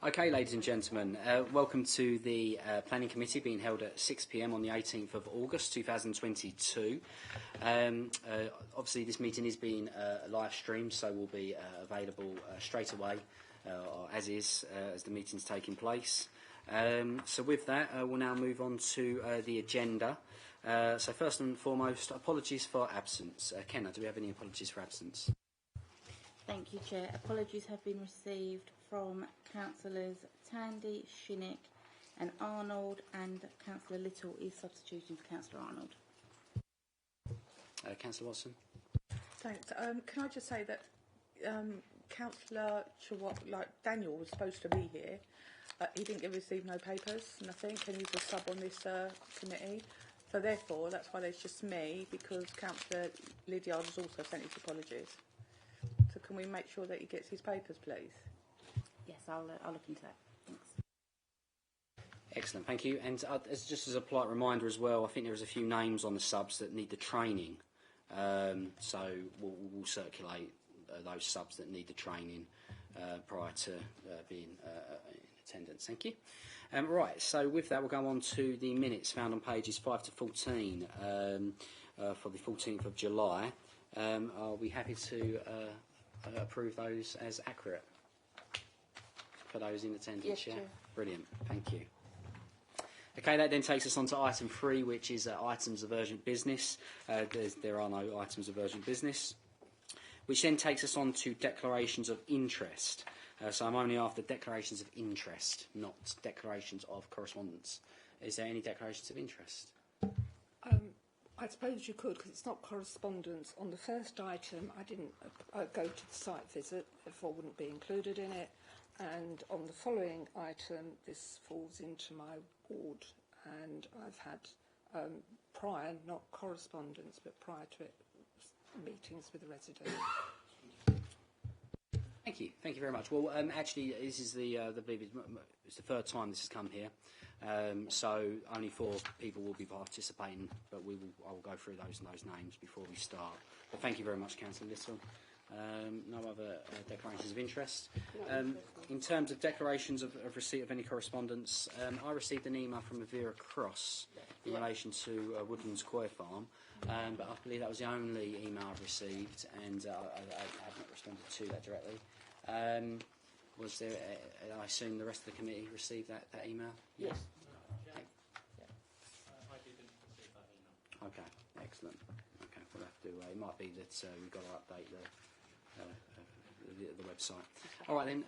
Okay, ladies and gentlemen, welcome to the Planning Committee being held at 6 p.m. on the 18th of August 2022. Obviously this meeting is being live streamed, so will be available straight away, as the meeting's taking place. So with that, we'll now move on to the agenda. So first and foremost, apologies for absence. Kenna, do we have any apologies for absence? Thank you, Chair. Apologies have been received from Councillors Tandy, Shinnick and Arnold, and Councillor Little is substituting for Councillor Arnold. Councillor Watson. Thanks. Can I just say that Councillor Daniel was supposed to be here. He didn't receive no papers, nothing, and he's a sub on this committee. So therefore, that's why there's just me, because Councillor Lydiard has also sent his apologies. So can we make sure that he gets his papers, please? Yes, I'll look into that. Thanks. Excellent, thank you. And just as a polite reminder as well, I think there's a few names on the subs that need the training. So we'll circulate those subs that need the training prior to being in attendance. Thank you. Right, so with that, we'll go on to the minutes found on pages 5 to 14 for the 14th of July. Are we happy to approve those as accurate for those in attendance? Yes, yeah? Chair. Brilliant, thank you. Okay, that then takes us on to item 3, which is items of urgent business. There are no items of urgent business, which then takes us on to declarations of interest. So I'm only after declarations of interest, not declarations of correspondence. Is there any declarations of interest? I suppose you could, because it's not correspondence. On the first item, I didn't go to the site visit, therefore wouldn't be included in it. And on the following item, this falls into my ward, and I've had prior, not correspondence, but prior to it, meetings with the residents. Thank you very much. Well, actually, this is it's the third time this has come here, so only 4 people will be participating, but I will go through those names before we start. But thank you very much, Councillor Little. No other declarations of interest. In terms of declarations of receipt of any correspondence, I received an email from Avira Cross in relation to Woodlands Koi Farm, but I believe that was the only email I've received, and I haven't responded to that directly. Was there? I assume the rest of the committee received that email. Yes. I didn't receive that email. Okay, excellent. Okay, we'll have to. It might be that we've got to update the website. All right then.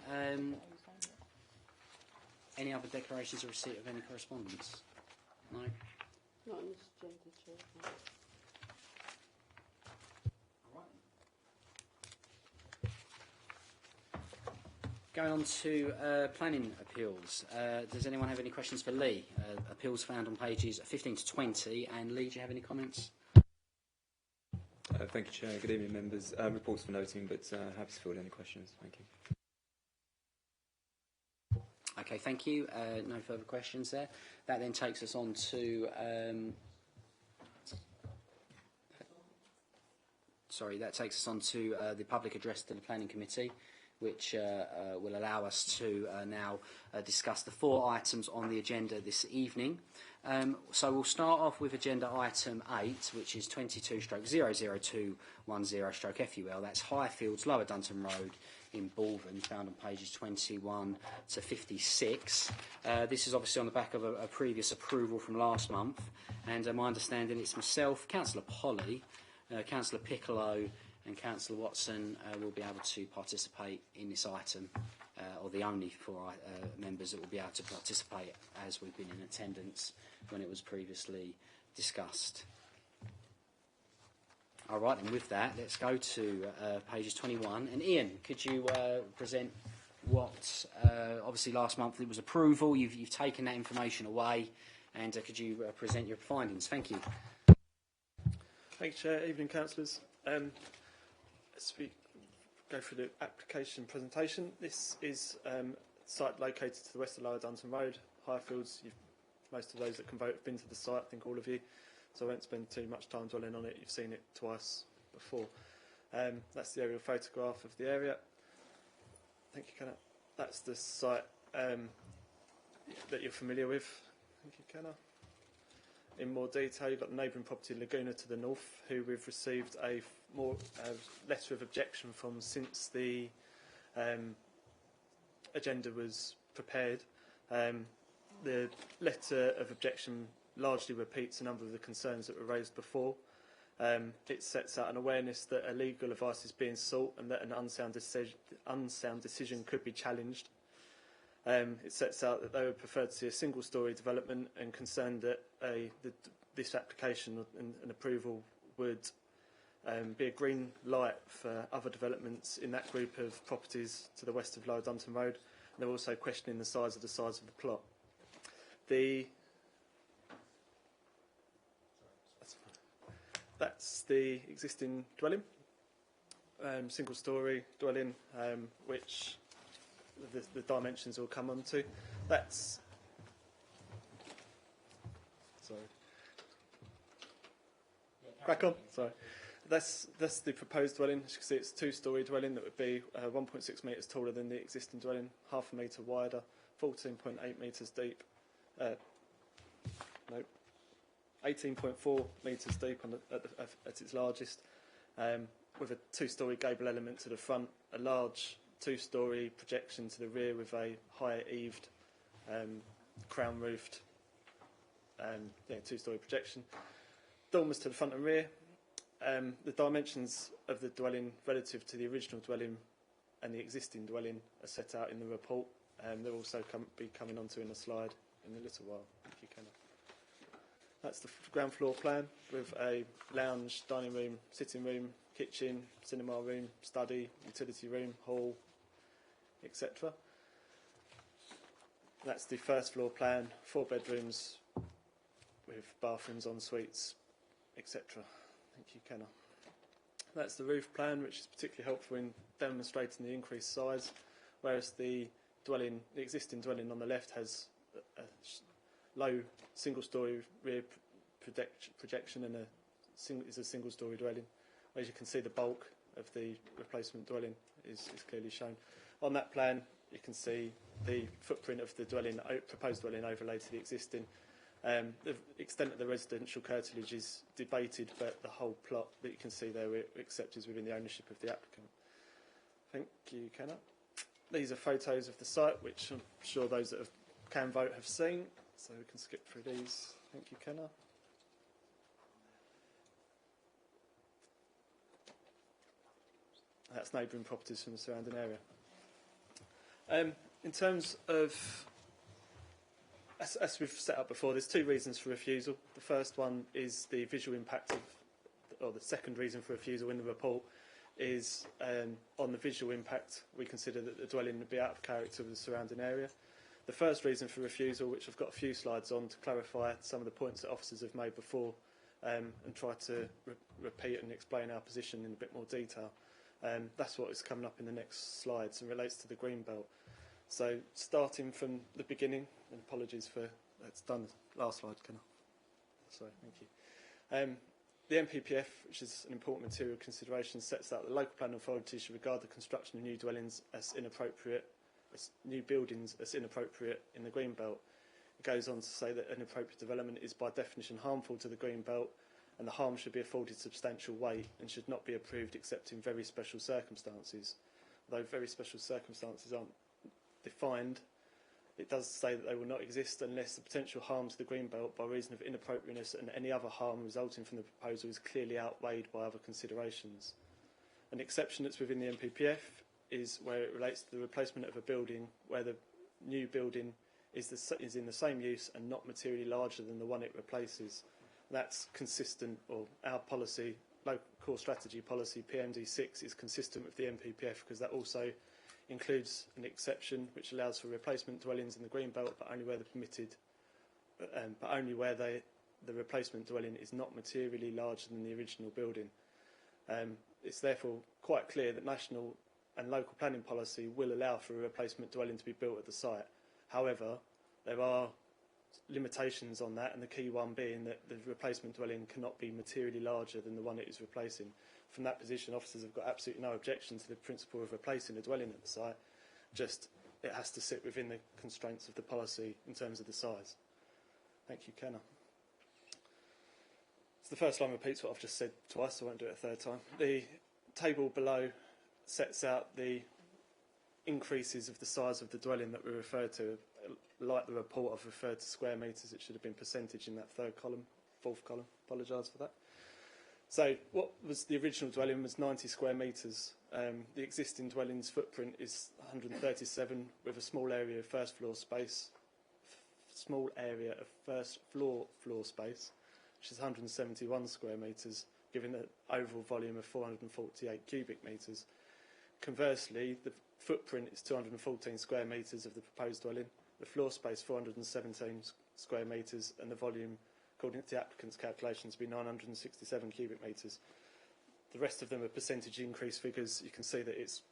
Any other declarations of receipt of any correspondence? No. Not on this agenda, Chair. No. Going on to planning appeals. Does anyone have any questions for Lee? Appeals found on pages 15 to 20. And Lee, do you have any comments? Thank you, Chair. Good evening, members. Reports for noting, but happy to field any questions. Thank you. Okay, thank you. No further questions there. That then takes us on to... that takes us on to the public address to the Planning Committee, which will allow us to now discuss the 4 items on the agenda this evening. So we'll start off with agenda item 8, which is 22/00210/FUL. That's Highfields, Lower Dunton Road in Balvin, found on pages 21 to 56. This is obviously on the back of a previous approval from last month, and my understanding it's myself, Councillor Polly, Councillor Piccolo and Councillor Watson will be able to participate in this item, or the only 4 members that will be able to participate, as we've been in attendance when it was previously discussed. All right, and with that, let's go to pages 21. And Ian, could you present what, obviously last month it was approval, you've taken that information away, and could you present your findings? Thank you. Thank you, Chair. Evening, councillors. As we go through the application presentation, this is a site located to the west of Lower Dunton Road, Highfields. Most of those that can vote have been to the site, I think all of you, so I won't spend too much time dwelling on it. You've seen it twice before. That's the aerial photograph of the area. Thank you, Kenna. That's the site that you're familiar with. Thank you, Kenna. In more detail, you've got the neighbouring property Laguna to the north, who we've received a letter of objection from since the agenda was prepared. The letter of objection largely repeats a number of the concerns that were raised before. It sets out an awareness that a legal advice is being sought and that an unsound decision could be challenged. It sets out that they would prefer to see a single-storey development and concerned that this application and approval would be a green light for other developments in that group of properties to the west of Lower Dunton Road. And they're also questioning the size of the plot. That's the existing dwelling, single-storey dwelling, which the dimensions will come on to. That's crack on. Sorry. That's the proposed dwelling. As you can see, it's a two-storey dwelling that would be 1.6 metres taller than the existing dwelling, half a metre wider, 14.8 metres deep. 18.4 metres deep at its largest, with a two-storey gable element to the front, a large two-storey projection to the rear with a higher eaved, crown-roofed, two-storey projection. Dormers to the front and rear. The dimensions of the dwelling relative to the original dwelling and the existing dwelling are set out in the report. They'll also be coming onto in a slide in a little while, if you can. That's the ground floor plan with a lounge, dining room, sitting room, kitchen, cinema room, study, utility room, hall, etc. That's the first floor plan, 4 bedrooms with bathrooms, en suites, etc. Thank you, Kenna. That's the roof plan, which is particularly helpful in demonstrating the increased size, whereas the existing dwelling on the left has a low single-storey rear projection and is a single-storey dwelling. As you can see, the bulk of the replacement dwelling is clearly shown. On that plan, you can see the footprint of the proposed dwelling overlaid to the existing. The extent of the residential curtilage is debated, but the whole plot that you can see there we accept is within the ownership of the applicant. Thank you, Kenna. These are photos of the site, which I'm sure those that can vote have seen, so we can skip through these. Thank you, Kenna. That's neighbouring properties from the surrounding area. In terms of, as we've set up before, there's 2 reasons for refusal. The first one is the visual impact or the second reason for refusal in the report is on the visual impact. We consider that the dwelling would be out of character with the surrounding area. The first reason for refusal, which I've got a few slides on to clarify some of the points that officers have made before and try to repeat and explain our position in a bit more detail. That's what is coming up in the next slides and relates to the green belt. So starting from the beginning, and apologies for it's done. Last slide, can I? Sorry, thank you. The NPPF, which is an important material consideration, sets out that local planning authorities should regard the construction of new dwellings as inappropriate, as new buildings as inappropriate in the green belt. It goes on to say that inappropriate development is by definition harmful to the green belt, and the harm should be afforded substantial weight and should not be approved except in very special circumstances. Though very special circumstances aren't defined, it does say that they will not exist unless the potential harm to the green belt by reason of inappropriateness and any other harm resulting from the proposal is clearly outweighed by other considerations. An exception that's within the NPPF is where it relates to the replacement of a building where the new building is in the same use and not materially larger than the one it replaces. That's consistent, or our policy, local core strategy policy, PMD6, is consistent with the NPPF because that also includes an exception which allows for replacement dwellings in the green belt, but only where they're permitted, but only where the replacement dwelling is not materially larger than the original building. It's therefore quite clear that national and local planning policy will allow for a replacement dwelling to be built at the site. However, there are limitations on that, and the key one being that the replacement dwelling cannot be materially larger than the one it is replacing. From that position, officers have got absolutely no objection to the principle of replacing a dwelling at the site, just it has to sit within the constraints of the policy in terms of the size. Thank you, Kenna. So the first line repeats what I've just said twice, so I won't do it a third time. The table below sets out the increases of the size of the dwelling that we referred to. Like the report, I've referred to square metres. It should have been percentage in that third column, fourth column. Apologise for that. So what was the original dwelling was 90 square metres. The existing dwelling's footprint is 137 with a small area of first floor space, floor space, which is 171 square metres, giving an overall volume of 448 cubic metres. Conversely, the footprint is 214 square metres of the proposed dwelling, the floor space 417 square metres, and the volume, according to the applicant's calculations, be 967 cubic metres. The rest of them are percentage increase figures. You can see that it's,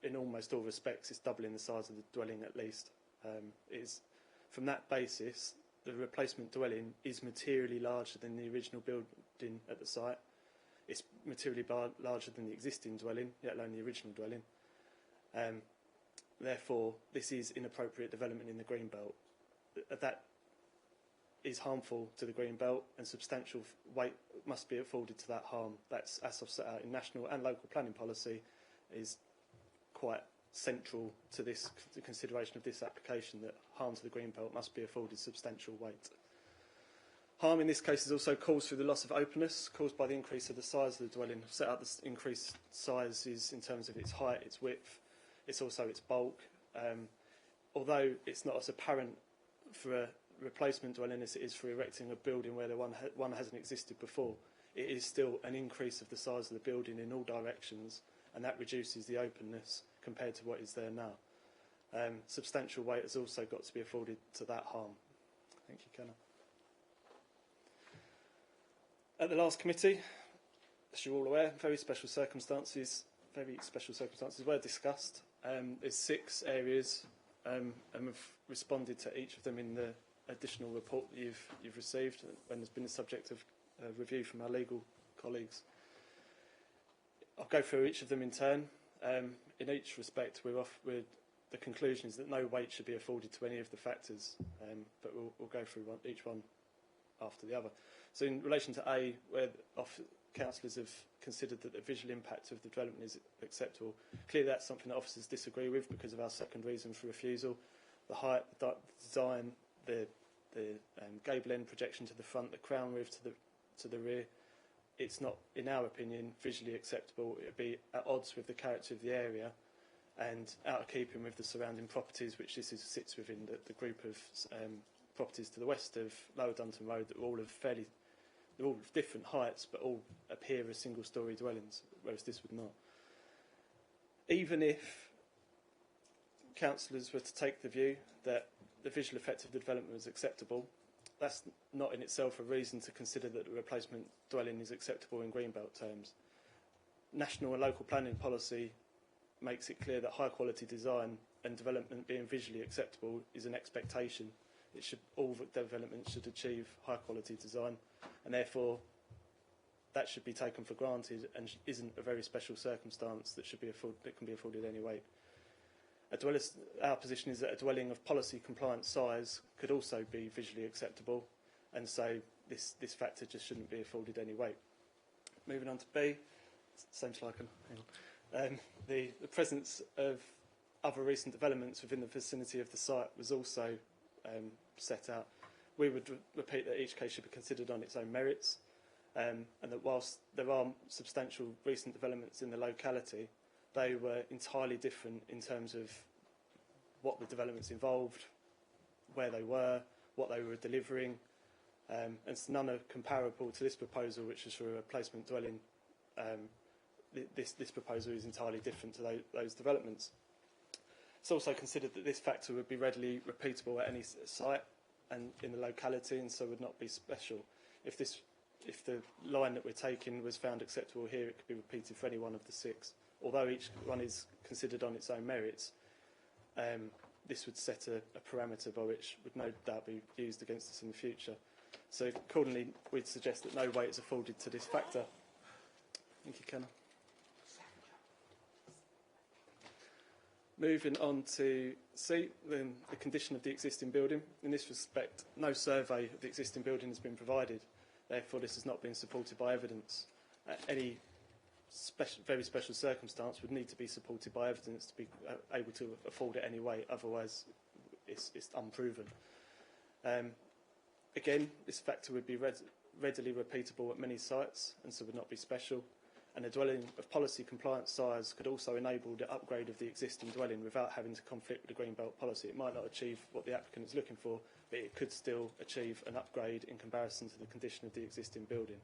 in almost all respects, it's doubling the size of the dwelling at least. From that basis, the replacement dwelling is materially larger than the original building at the site. It's materially larger than the existing dwelling, let alone the original dwelling. Therefore, this is inappropriate development in the green belt. That is harmful to the green belt, and substantial weight must be afforded to that harm. That's, as I've set out in national and local planning policy, is quite central to this, the consideration of this application, that harm to the green belt must be afforded substantial weight. Harm in this case is also caused through the loss of openness caused by the increase of the size of the dwelling. I've set out the increased sizes in terms of its height, its width, it's also its bulk. Although it's not as apparent for a replacement dwelling as it is for erecting a building where one hasn't existed before, it is still an increase of the size of the building in all directions, and that reduces the openness compared to what is there now. Substantial weight has also got to be afforded to that harm. Thank you, Kenna. At the last committee, as you're all aware, very special circumstances were discussed. There's 6 areas, and we've responded to each of them in the additional report that you've received when there's been a subject of review from our legal colleagues. I'll go through each of them in turn. In each respect, the conclusion is that no weight should be afforded to any of the factors, but we'll go through each one after the other. So in relation to A, where councillors have considered that the visual impact of the development is acceptable, clearly that's something that officers disagree with because of our second reason for refusal. The height, the design, the gable end projection to the front, the crown roof to the rear, it's not, in our opinion, visually acceptable. It would be at odds with the character of the area and out of keeping with the surrounding properties, which sits within the group of properties to the west of Lower Dunton Road that are all they're all of different heights but all appear as single-storey dwellings, whereas this would not. Even if councillors were to take the view that the visual effect of the development was acceptable, that's not in itself a reason to consider that the replacement dwelling is acceptable in Greenbelt terms. National and local planning policy makes it clear that high-quality design and development being visually acceptable is an expectation. All developments should achieve high-quality design, and therefore that should be taken for granted and isn't a very special circumstance that can be afforded anyway. Our position is that a dwelling of policy-compliant size could also be visually acceptable, and so this factor just shouldn't be afforded any weight. Moving on to B, same slide. Hang on. The presence of other recent developments within the vicinity of the site was also set out. We would repeat that each case should be considered on its own merits, and that whilst there are substantial recent developments in the locality, they were entirely different in terms of what the developments involved, where they were, what they were delivering, and none are comparable to this proposal, which is for a replacement dwelling. This proposal is entirely different to those developments. It's also considered that this factor would be readily repeatable at any site and in the locality, and so would not be special. If the line that we're taking was found acceptable here, it could be repeated for any one of the 6. Although each one is considered on its own merits, this would set a parameter by which would no doubt be used against us in the future. So accordingly, we'd suggest that no weight is afforded to this factor. Thank you, Kenna. Moving on to C, then the condition of the existing building. In this respect, no survey of the existing building has been provided. Therefore, this has not been supported by evidence. Any very special circumstance would need to be supported by evidence to be able to afford it anyway. Otherwise, it's unproven. Again, this factor would be readily repeatable at many sites and so would not be special. And a dwelling of policy compliant size could also enable the upgrade of the existing dwelling without having to conflict with the Greenbelt policy. It might not achieve what the applicant is looking for, but it could still achieve an upgrade in comparison to the condition of the existing building.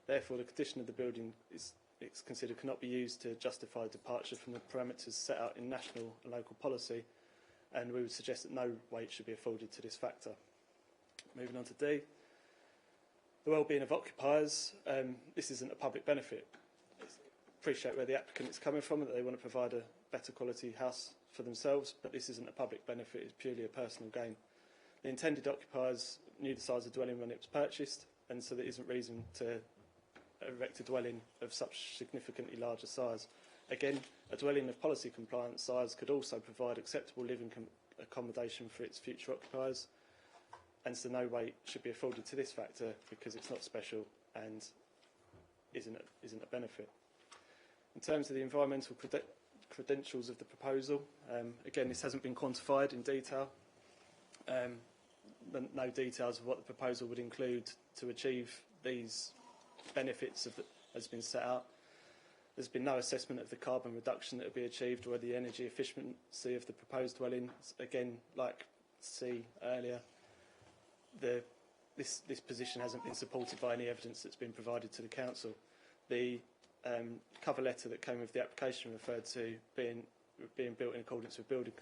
Therefore, the condition of the building it's considered cannot be used to justify departure from the parameters set out in national and local policy, and we would suggest that no weight should be afforded to this factor. Moving on to D. The well-being of occupiers. This isn't a public benefit. Appreciate where the applicant is coming from, that they want to provide a better quality house for themselves, but this isn't a public benefit, it's purely a personal gain. The intended occupiers knew the size of the dwelling when it was purchased, and so there isn't reason to erect a dwelling of such significantly larger size. Again, a dwelling of policy compliant size could also provide acceptable living accommodation for its future occupiers, and so no weight should be afforded to this factor because it's not special and isn't a benefit. In terms of the environmental credentials of the proposal, again, this hasn't been quantified in detail. No details of what the proposal would include to achieve these benefits has been set out. There's been no assessment of the carbon reduction that would be achieved or the energy efficiency of the proposed dwelling. Again, like C earlier, this position hasn't been supported by any evidence that's been provided to the council. The cover letter that came with the application referred to being built in accordance with building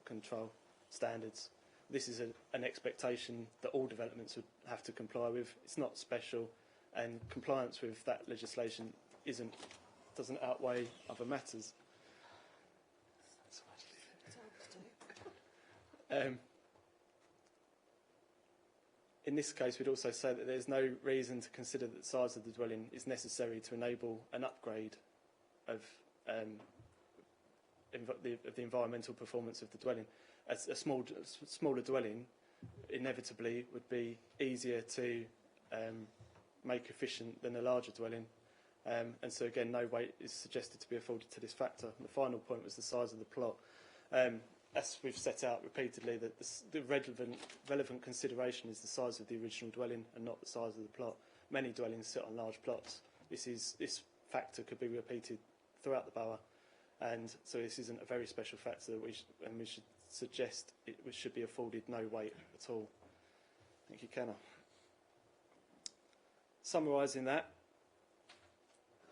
control standards. This is an expectation that all developments would have to comply with. It's not special, and compliance with that legislation doesn't outweigh other matters. In this case, we'd also say that there's no reason to consider that the size of the dwelling is necessary to enable an upgrade of the environmental performance of the dwelling. A smaller dwelling inevitably would be easier to make efficient than a larger dwelling. And so again, no weight is suggested to be afforded to this factor. And the final point was the size of the plot. As we've set out repeatedly, that the relevant consideration is the size of the original dwelling and not the size of the plot. Many dwellings sit on large plots. This factor could be repeated throughout the borough, and so this isn't a very special factor that we should suggest it should be afforded no weight at all. Thank you, Kenna. Summarising that,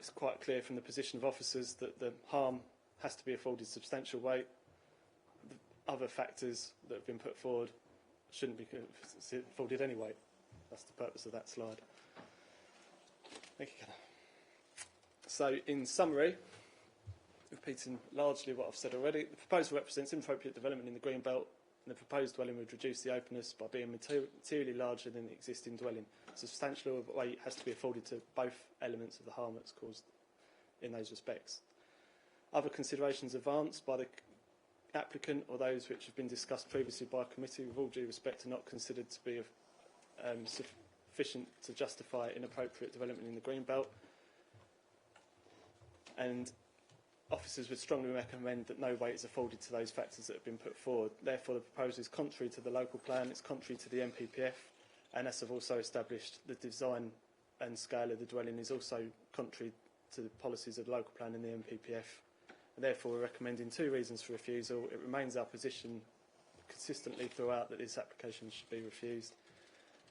it's quite clear from the position of officers that the harm has to be afforded substantial weight. The other factors that have been put forward shouldn't be afforded any weight. That's the purpose of that slide. Thank you, Kenna. So, in summary, repeating largely what I've said already, the proposal represents inappropriate development in the green belt, and the proposed dwelling would reduce the openness by being materially larger than the existing dwelling. Substantial weight has to be afforded to both elements of the harm that's caused in those respects. Other considerations advanced by the applicant or those which have been discussed previously by committee, with all due respect, are not considered to be sufficient to justify inappropriate development in the green belt, and officers would strongly recommend that no weight is afforded to those factors that have been put forward. Therefore, the proposal is contrary to the local plan, it's contrary to the MPPF, and as I've also established, the design and scale of the dwelling is also contrary to the policies of the local plan and the MPPF. And therefore, we're recommending 2 reasons for refusal. It remains our position consistently throughout that this application should be refused.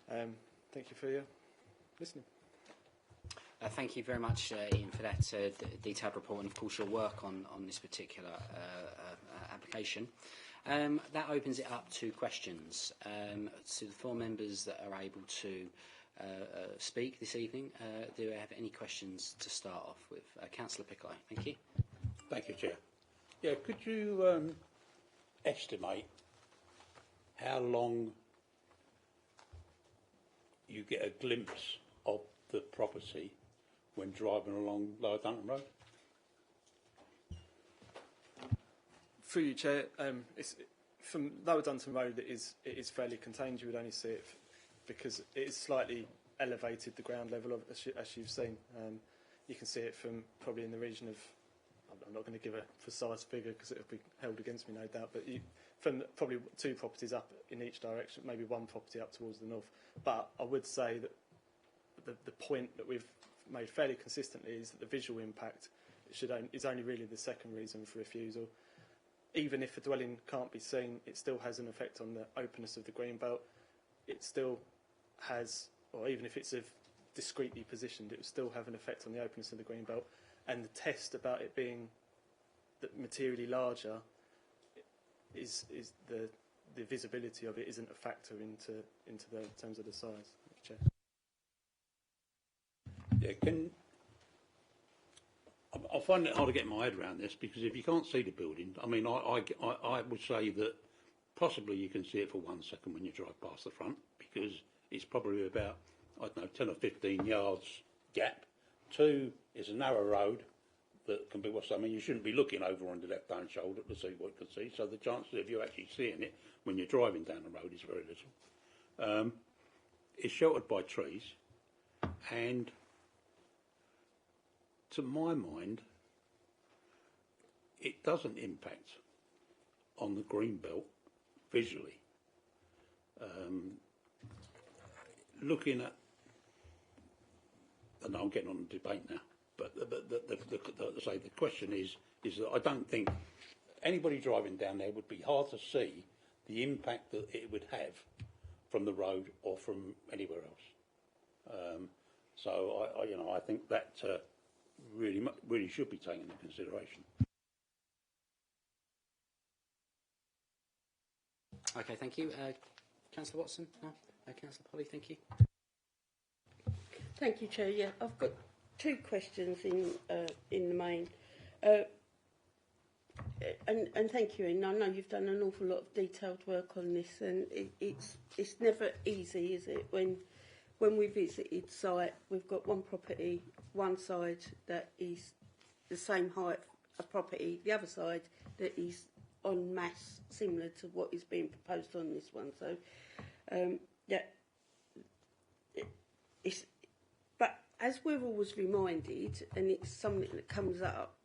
Thank you for your listening. Thank you very much, Ian, for that detailed report, and of course your work on this particular application. That opens it up to questions. To the 4 members that are able to speak this evening, do we have any questions to start off with? Councillor Pickeye, thank you. Thank you, Chair. Yeah, could you estimate how long you get a glimpse of the property when driving along Lower Duncan Road? Through you, Chair, it's, from Lower Dunton Road, it is fairly contained. You would only see it because it is slightly elevated, the ground level, as you've seen. You can see it from probably in the region of, I'm not going to give a precise figure because it will be held against me, no doubt, but from probably 2 properties up in each direction, maybe 1 property up towards the north. But I would say that the point that we've made fairly consistently is that the visual impact is only really the second reason for refusal. Even if a dwelling can't be seen, it still has an effect on the openness of the green belt. It still has, or even if it's discreetly positioned, it will still have an effect on the openness of the green belt. And the test about it being materially larger is the visibility of it isn't a factor into the terms of the size. Chair. Yeah, I find it hard to get my head around this because if you can't see the building, I mean, I would say that possibly you can see it for 1 second when you drive past the front because it's probably about, I don't know, 10 or 15 yards gap. 2, it's a narrow road that can be what's. I mean, you shouldn't be looking over on the left-hand shoulder to see what you can see. So the chances of you actually seeing it when you're driving down the road is very little. It's sheltered by trees, and to my mind, it doesn't impact on the green belt visually. Looking at, I know I'm getting on the debate now, but the question is that I don't think anybody driving down there would be hard to see the impact that it would have from the road or from anywhere else. So I think that really should be taken into consideration. Okay, thank you. Councillor Watson? No? Councillor Polly, thank you. Thank you, Chair. Yeah, I've got 2 questions in the main. And thank you, Ian. I know you've done an awful lot of detailed work on this, and it's never easy, is it? When we visited site, we've got one property, one side that is the same height of property, the other side that is en masse similar to what is being proposed on this one. So, but as we're always reminded, and it's something that comes up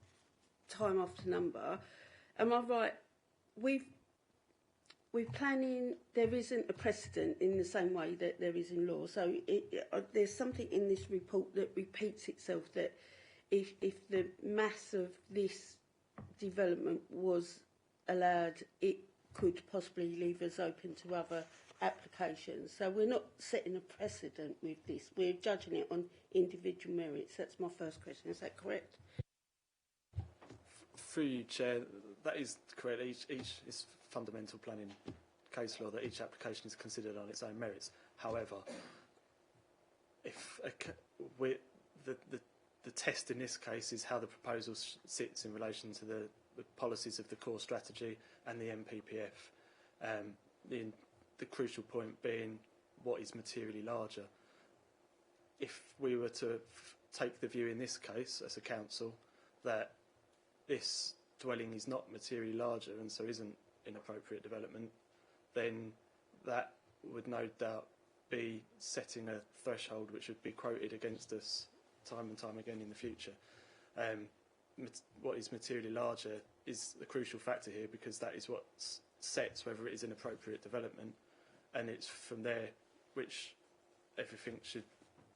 time after number, am I right? We're planning, there isn't a precedent in the same way that there is in law. So there's something in this report that repeats itself, that if the mass of this development was allowed, it could possibly leave us open to other applications. So we're not setting a precedent with this. We're judging it on individual merits. That's my first question. Is that correct? Through you, Chair, that is correct. Each is fundamental planning case law that each application is considered on its own merits. However, if the test in this case is how the proposal sits in relation to the policies of the core strategy and the MPPF, the crucial point being what is materially larger. If we were to take the view in this case as a council that this dwelling is not materially larger and so isn't inappropriate development, then that would no doubt be setting a threshold which would be quoted against us time and time again in the future. What is materially larger is the crucial factor here, because that is what sets whether it is an appropriate development, and it's from there which everything should,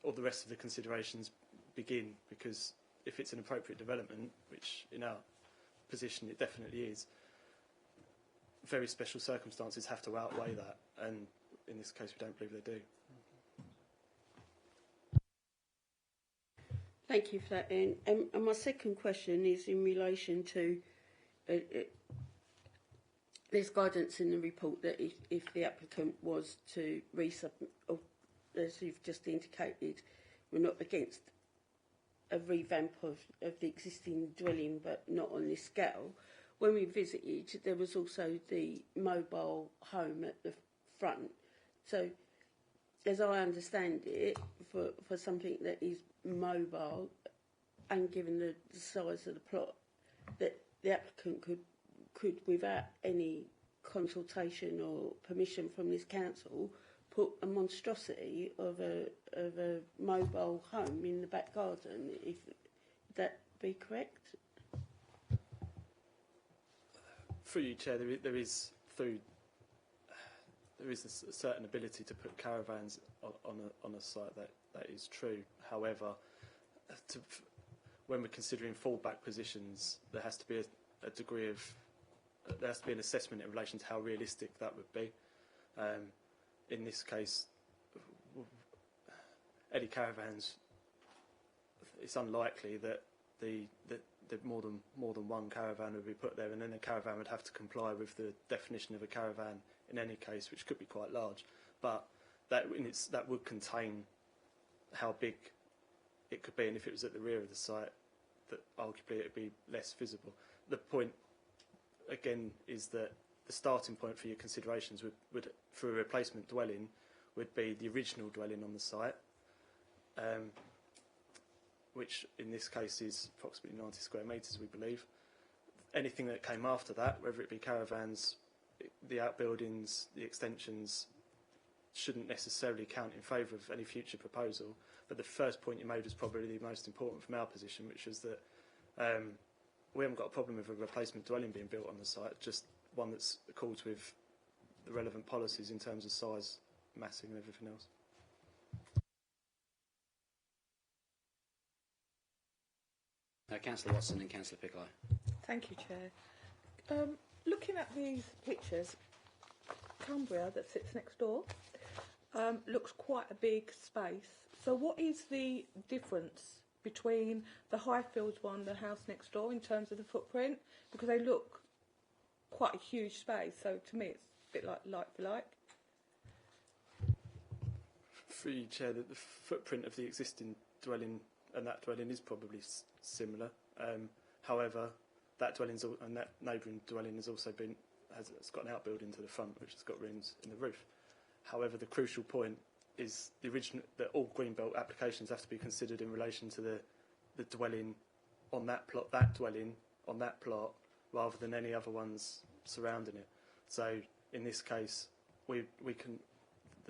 or the rest of the considerations begin, because if it's an appropriate development, which in our position it definitely is, very special circumstances have to outweigh that, and in this case we don't believe they do. Thank you for that, Ian. And my second question is in relation to there's guidance in the report that if the applicant was to resubmit, or as you've just indicated, we're not against a revamp of the existing dwelling, but not on this scale. When we visited, there was also the mobile home at the front. So, as I understand it, for something that is mobile, and given the size of the plot, that the applicant could, without any consultation or permission from this council, put a monstrosity of a mobile home in the back garden. If that be correct? Through you, Chair, there is a certain ability to put caravans on a site. That is true. However, when we're considering fallback positions, there has to be a degree of there has to be an assessment in relation to how realistic that would be. In this case, any caravans, it's unlikely that the more than one caravan would be put there, and then the caravan would have to comply with the definition of a caravan in any case, which could be quite large. But that would contain how big it could be, and if it was at the rear of the site, that arguably it would be less visible. The point, again, is that the starting point for your considerations would for a replacement dwelling, would be the original dwelling on the site, which in this case is approximately 90 square metres, we believe. Anything that came after that, whether it be caravans, the outbuildings, the extensions, shouldn't necessarily count in favour of any future proposal. But the first point you made was probably the most important from our position, which was that we haven't got a problem with a replacement dwelling being built on the site, just one that's accords with the relevant policies in terms of size, massing and everything else. Councillor Watson and Councillor Piccolo. Thank you, Chair. Looking at these pictures, Cumbria that sits next door looks quite a big space. So what is the difference between the Highfields one, the house next door, in terms of the footprint? Because they look quite a huge space, so to me it's a bit like for like. Through you, Chair, that the footprint of the existing dwelling and that dwelling is probably similar. However, that dwelling's and that neighbouring dwelling has also it's got an outbuilding to the front, which has got rooms in the roof. However, the crucial point is that all Greenbelt applications have to be considered in relation to the dwelling on that plot, rather than any other ones surrounding it. So in this case, the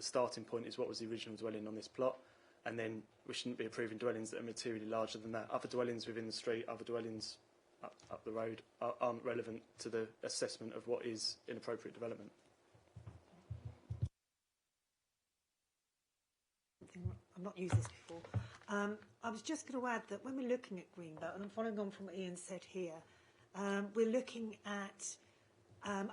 starting point is what was the original dwelling on this plot, and then we shouldn't be approving dwellings that are materially larger than that. Other dwellings within the street, other dwellings up the road aren't relevant to the assessment of what is inappropriate development. I've not used this before. I was just going to add that when we're looking at Greenbelt, and I'm following on from what Ian said here, we're looking at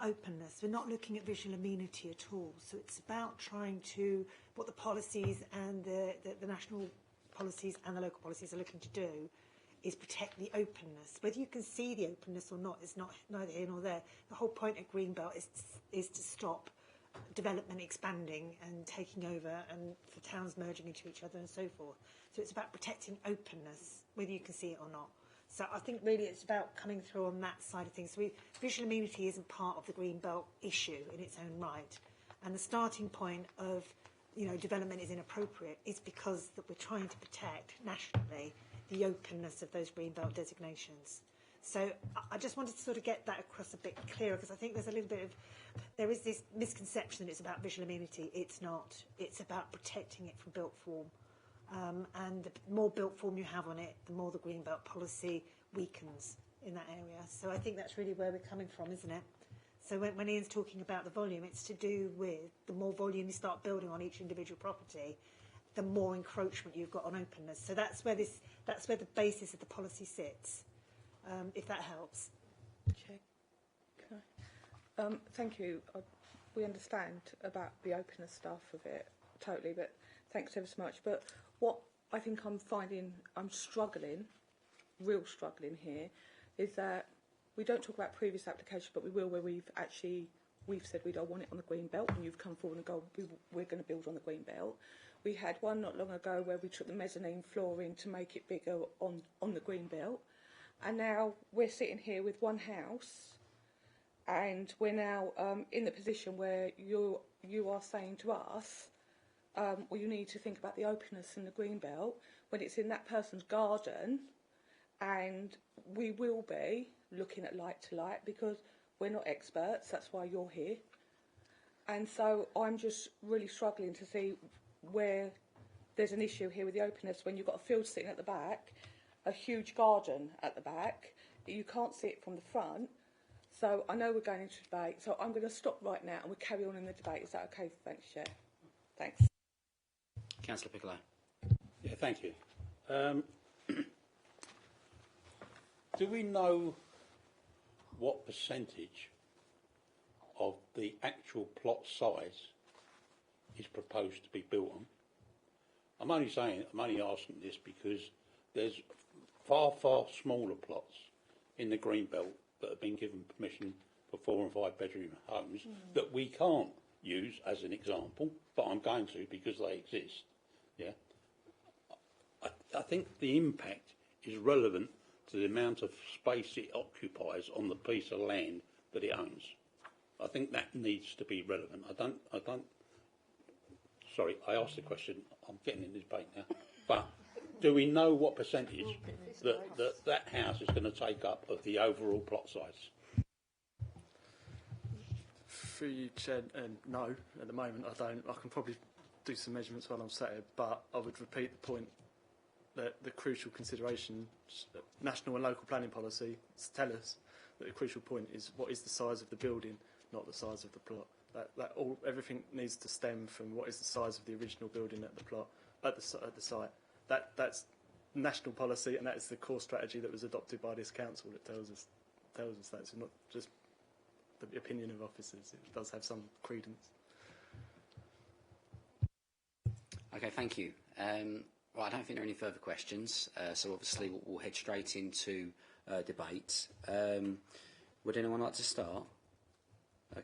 openness. We're not looking at visual amenity at all. So it's about trying to, what the policies and the national policies and the local policies are looking to do is protect the openness. Whether you can see the openness or not is neither here nor there. The whole point of Greenbelt is to stop development expanding and taking over and for towns merging into each other and so forth. So it's about protecting openness, whether you can see it or not. So I think really it's about coming through on that side of things. So visual amenity isn't part of the Greenbelt issue in its own right. And the starting point of, development is inappropriate is because that we're trying to protect nationally the openness of those Greenbelt designations. So I just wanted to sort of get that across a bit clearer, because I think there is this misconception that it's about visual amenity. It's not. It's about protecting it from built form. And the more built form you have on it, the more the Greenbelt policy weakens in that area. So I think that's really where we're coming from, isn't it? So when Ian's talking about the volume, it's to do with the more volume you start building on each individual property, the more encroachment you've got on openness. So that's where the basis of the policy sits, if that helps. Check. Thank you. We understand about the openness stuff of it, totally, but thanks ever so much. But what I think I'm struggling here, is that we don't talk about previous applications, but we will where we've said we don't want it on the green belt, and you've come forward and go, we're going to build on the green belt. We had one not long ago where we took the mezzanine floor in to make it bigger on the green belt, and now we're sitting here with one house, and we're now in the position where you are saying to us, well, you need to think about the openness in the green belt when it's in that person's garden, and we will be looking at light to light, because we're not experts, that's why you're here. And so I'm just really struggling to see where there's an issue here with the openness when you've got a field sitting at the back, a huge garden at the back, you can't see it from the front. So I know we're going into debate, so I'm going to stop right now and we'll carry on in the debate. Is that okay? Thanks, Chair. Thanks. Councillor Piccolo. Yeah, thank you. Do we know what percentage of the actual plot size is proposed to be built on? I'm only asking this because there's far smaller plots in the Greenbelt that have been given permission for 4 and 5 bedroom homes that we can't use as an example, but I'm going to because they exist. Yeah, I think the impact is relevant to the amount of space it occupies on the piece of land that it owns. I think that needs to be relevant. Sorry, I asked the question. I'm getting in this debate now. But do we know what percentage that house is going to take up of the overall plot size? Through you, Chair, no, at the moment I don't. I can probably do some measurements while I'm sat here, but I would repeat the point that the crucial consideration, national and local planning policy tell us that the crucial point is what is the size of the building, not the size of the plot. Everything needs to stem from what is the size of the original building at the plot at the site. That's national policy, and that is the core strategy that was adopted by this council that tells us that. It's not just the opinion of officers. It does have some credence. Okay, thank you. Well, I don't think there are any further questions, so obviously we'll head straight into debate. Would anyone like to start?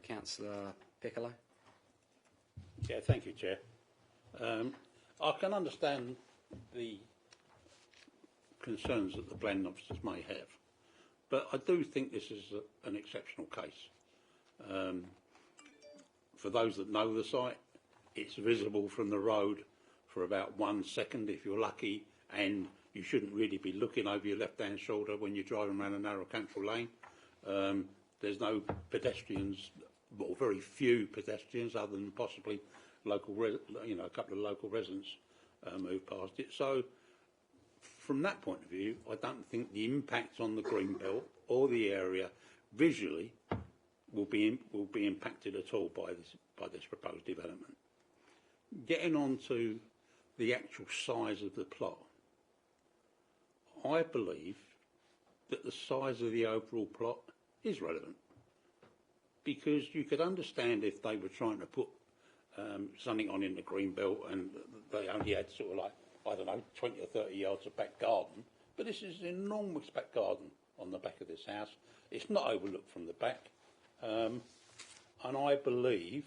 Councillor Piccolo. Yeah, thank you, Chair. I can understand the concerns that the planning officers may have, but I do think this is an exceptional case. For those that know the site, it's visible from the road for about 1 second if you're lucky, and you shouldn't really be looking over your left-hand shoulder when you're driving around a narrow country lane. There's no pedestrians, or very few pedestrians, other than possibly a couple of local residents move past it. So, from that point of view, I don't think the impact on the Greenbelt or the area visually will be impacted at all by this proposed development. Getting on to the actual size of the plot, I believe that the size of the overall plot is relevant, because you could understand if they were trying to put something on in the Greenbelt and they only had sort of like, I don't know, 20 or 30 yards of back garden, but this is an enormous back garden on the back of this house. It's not overlooked from the back, and I believe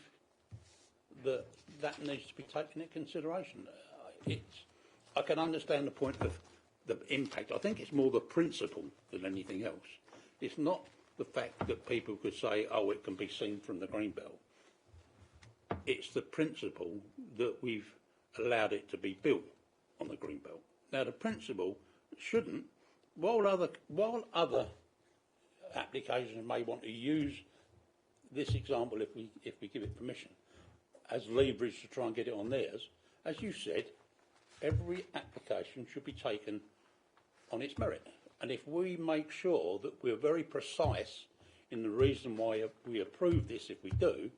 that needs to be taken into consideration. I can understand the point of the impact. I think it's more the principle than anything else. It's not the fact that people could say, oh, it can be seen from the Greenbelt. It's the principle that we've allowed it to be built on the Greenbelt. Now, the principle shouldn't, while other applications may want to use this example, if we give it permission, as leverage to try and get it on theirs, as you said, every application should be taken on its merit. And if we make sure that we're very precise in the reason why we approve this, if we do,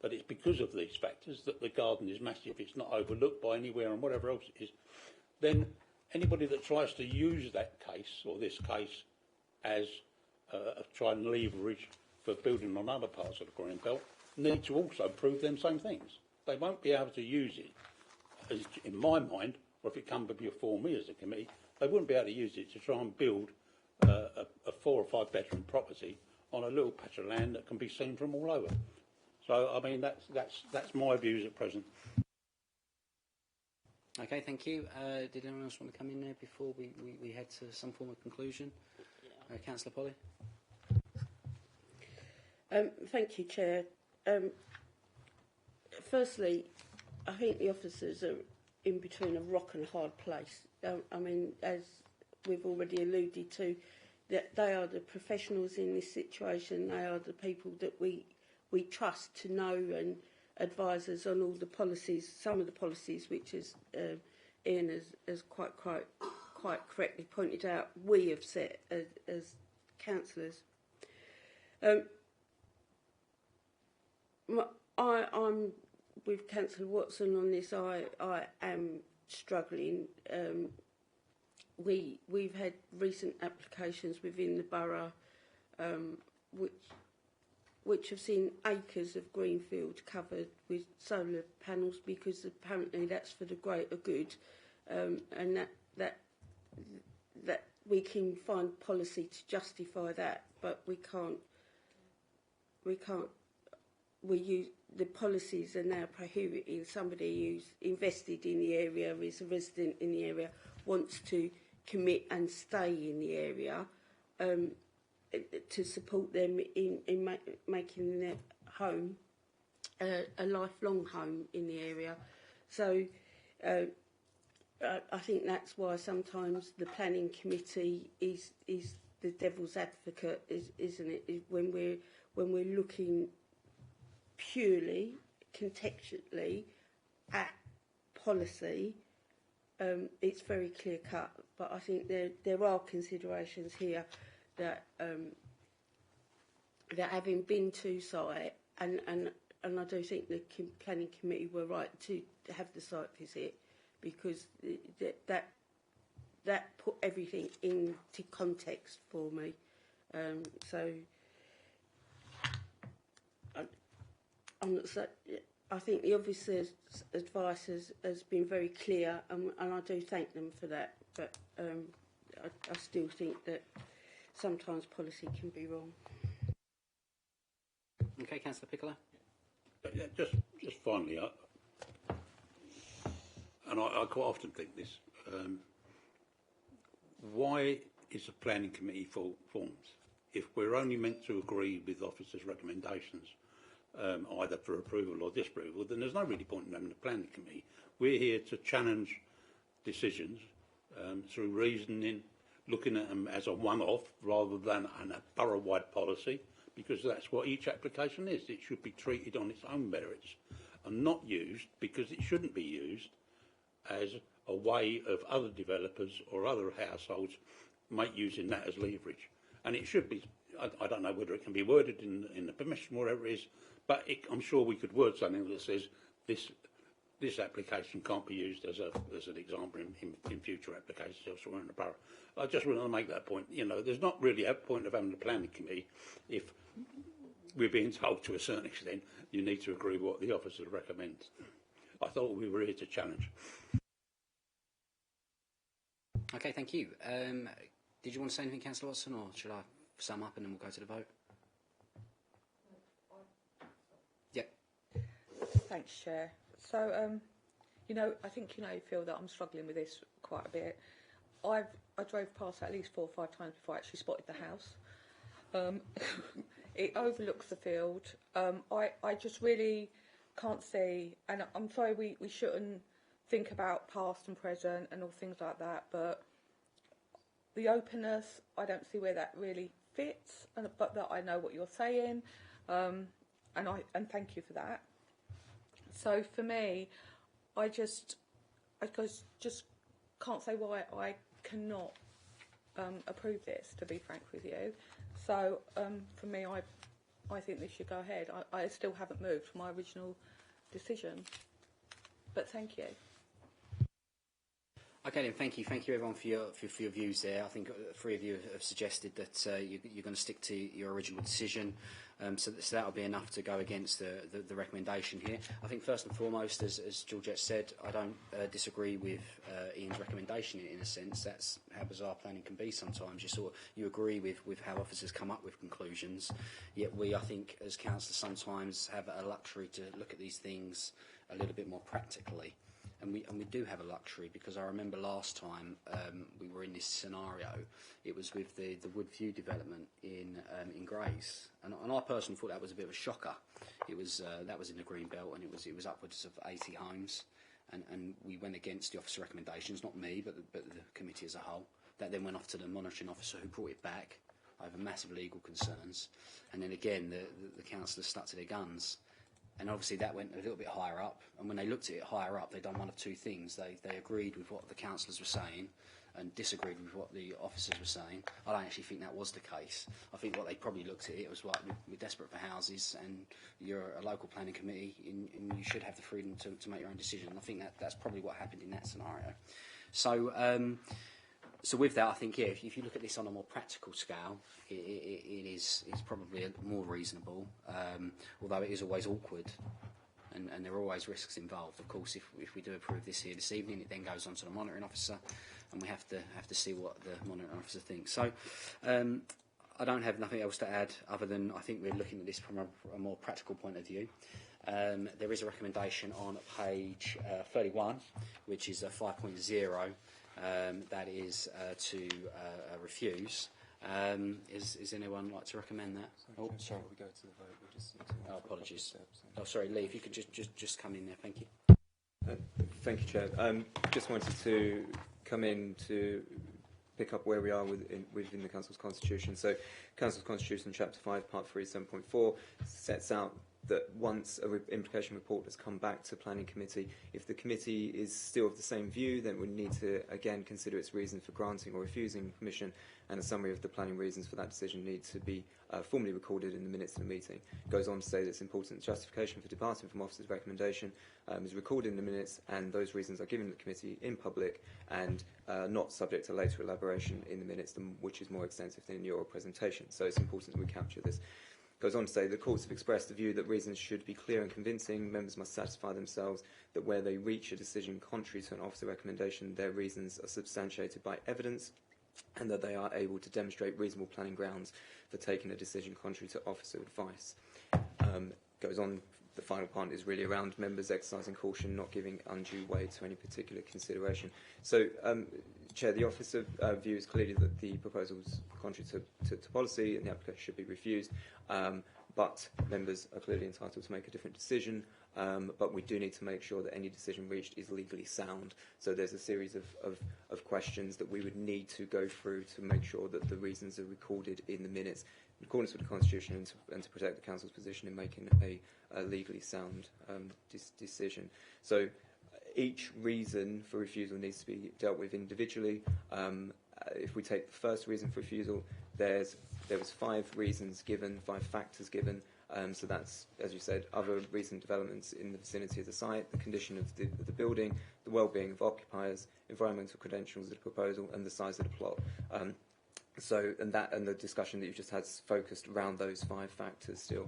that it's because of these factors, that the garden is massive, it's not overlooked by anywhere and whatever else it is, then anybody that tries to use that case, or this case, as trying to leverage for building on other parts of the Greenbelt, need to also prove them same things. They won't be able to use it, as in my mind, or if it comes before me as a committee, they wouldn't be able to use it to try and build a 4 or 5 bedroom property on a little patch of land that can be seen from all over. So, I mean, that's my views at present. Okay, thank you. Did anyone else want to come in there before we head to some form of conclusion? Councillor Polly. Thank you, Chair. Firstly, I think the officers are in between a rock and a hard place. I mean, as we've already alluded to, that they are the professionals in this situation. They are the people that we trust to know and advise us on all the policies, some of the policies which, as Ian has quite correctly pointed out, we have set as councillors. I'm with Councillor Watson on this. I am struggling. We've had recent applications within the borough which have seen acres of greenfield covered with solar panels, because apparently that's for the greater good, and that we can find policy to justify that, but we can't. The policies are now prohibiting somebody who's invested in the area, is a resident in the area, wants to commit and stay in the area, to support them in making their home a lifelong home in the area. So I think that's why sometimes the planning committee is the devil's advocate, isn't it? When we're looking purely contextually at policy, it's very clear cut. But I think there are considerations here that having been to site, and I do think the planning committee were right to have the site visit, because that put everything into context for me. So I think the officer's advice has been very clear, and I do thank them for that. But I still think that sometimes policy can be wrong. Okay, Councillor Piccolo. Yeah, just finally, and I quite often think this, why is the planning committee formed? If we're only meant to agree with officers' recommendations, either for approval or disapproval, then there's no really point in having a planning committee. We're here to challenge decisions through reasoning, looking at them as a one-off rather than a borough-wide policy, because that's what each application is. It should be treated on its own merits and not used, because it shouldn't be used as a way of other developers or other households using that as leverage. And it should be, I don't know whether it can be worded in the permission, whatever it is, but I'm sure we could word something that says this application can't be used as an example in future applications elsewhere in the borough. I just want to make that point. You know, there's not really a point of having a planning committee if we're being told to a certain extent you need to agree with what the officer recommends. I thought we were here to challenge. Okay, thank you. Did you want to say anything, Councillor Watson, or should I sum up and then we'll go to the vote? Yep. Thanks, Chair. So, you know, I think you feel that I'm struggling with this quite a bit. I drove past at least 4 or 5 times before I actually spotted the house. It overlooks the field. I just really can't see, and I'm sorry we shouldn't think about past and present and all things like that, but the openness, I don't see where that really fits, but that I know what you're saying, and thank you for that. So for me, I just can't say why I cannot approve this, to be frank with you. So for me, I think this should go ahead. I still haven't moved from my original decision, but thank you. Okay, then thank you everyone for your views there. I think 3 of you have suggested that you're going to stick to your original decision, so that'll be enough to go against the recommendation here. I think first and foremost, as Georgette said, I don't disagree with Ian's recommendation in a sense. That's how bizarre planning can be sometimes. You agree with how officers come up with conclusions, yet we, I think, as councillors sometimes have a luxury to look at these things a little bit more practically. And we do have a luxury, because I remember last time we were in this scenario, it was with the Woodview development in Grays, and I personally thought that was a bit of a shocker. It was that was in the Green Belt, and it was upwards of 80 homes, and we went against the officer recommendations, not me, but the committee as a whole. That then went off to the monitoring officer who brought it back over massive legal concerns. And then again, the councillors stuck to their guns. And obviously that went a little bit higher up. And when they looked at it higher up, they'd done one of two things. They agreed with what the councillors were saying and disagreed with what the officers were saying. I don't actually think that was the case. I think what they probably looked at it was like, we're desperate for houses and you're a local planning committee and you should have the freedom to make your own decision. And I think that's probably what happened in that scenario. So with that, I think, yeah, if you look at this on a more practical scale, it's probably more reasonable, although it is always awkward and there are always risks involved. Of course, if we do approve this here this evening, it then goes on to the monitoring officer and we have to see what the monitoring officer thinks. So I don't have nothing else to add other than I think we're looking at this from a more practical point of view. There is a recommendation on page 31, which is a 5.0. That is to refuse. Is anyone like to recommend that? Sorry, sorry. We go to the vote. We just need to apologies. Oh, sorry, Lee. If you could just come in there, thank you. Thank you, Chair. Just wanted to come in to pick up where we are within the Council's Constitution. So, Council's Constitution, Chapter 5, Part 3, 7.4, sets out that once an implication report has come back to Planning Committee, if the committee is still of the same view, then we need to again consider its reason for granting or refusing permission, and a summary of the planning reasons for that decision need to be formally recorded in the minutes of the meeting. It goes on to say that it's important justification for departing from officer's recommendation is recorded in the minutes, and those reasons are given to the committee in public and not subject to later elaboration in the minutes, which is more extensive than in your presentation. So it's important that we capture this. Goes on to say the courts have expressed the view that reasons should be clear and convincing. Members must satisfy themselves that where they reach a decision contrary to an officer recommendation, their reasons are substantiated by evidence and that they are able to demonstrate reasonable planning grounds for taking a decision contrary to officer advice. Goes on, the final part is really around members exercising caution, not giving undue weight to any particular consideration. So, Chair, the officer views clearly that the proposal is contrary to policy and the application should be refused, but members are clearly entitled to make a different decision, but we do need to make sure that any decision reached is legally sound. So there's a series of questions that we would need to go through to make sure that the reasons are recorded in the minutes in accordance with the Constitution and to protect the Council's position in making a legally sound decision. So each reason for refusal needs to be dealt with individually. If we take the first reason for refusal, there was 5 reasons given, 5 factors given. So that's, as you said, other recent developments in the vicinity of the site, the condition of the building, the well-being of occupiers, environmental credentials of the proposal, and the size of the plot. And the discussion that you've just had focused around those 5 factors still.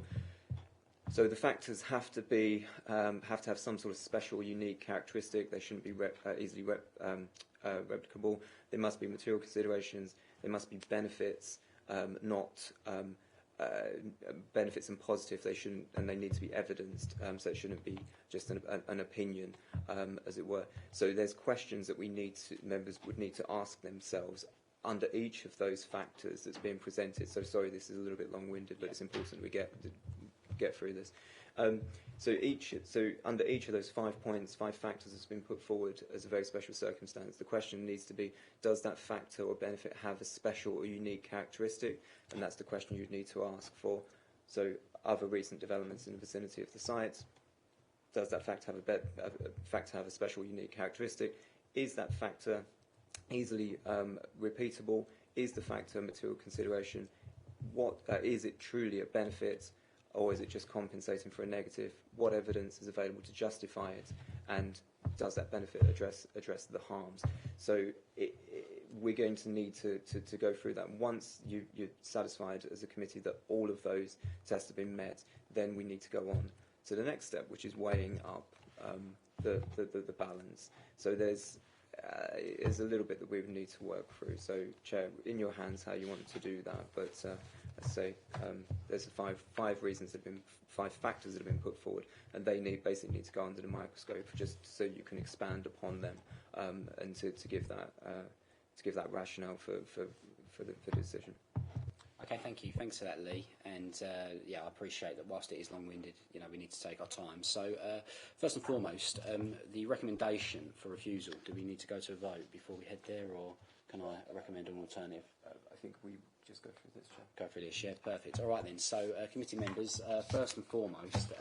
So the factors have to have some sort of special, unique characteristic. They shouldn't be easily replicable. There must be material considerations. There must be benefits, not benefits and positive. They need to be evidenced. So it shouldn't be just an opinion, as it were. So there's questions that members would need to ask themselves under each of those factors that's being presented. So sorry, this is a little bit long-winded, but it's important we get through this. So under each of those 5 points, 5 factors that's been put forward as a very special circumstance, the question needs to be, does that factor or benefit have a special or unique characteristic? And that's the question you'd need to ask for. So other recent developments in the vicinity of the site, does that factor have a special unique characteristic? Is that factor easily repeatable? Is the factor material consideration? Is it truly a benefit, or is it just compensating for a negative? What evidence is available to justify it, and does that benefit address the harms? So we're going to need to go through that. Once you're satisfied as a committee that all of those tests have been met, then we need to go on to the next step, which is weighing up the balance. So there's a little bit that we would need to work through. So, Chair, in your hands how you want to do that, but let's say there's 5 reasons that have been 5 factors that have been put forward, and they basically need to go under the microscope just so you can expand upon them and to give that rationale for the decision. Okay, thank you. Thanks for that, Lee. And yeah, I appreciate that whilst it is long-winded, we need to take our time. So first and foremost, the recommendation for refusal, do we need to go to a vote before we head there, or can I recommend an alternative? I think we just go through this, Chair. Go through this, yeah, perfect. All right then, so committee members, first and foremost,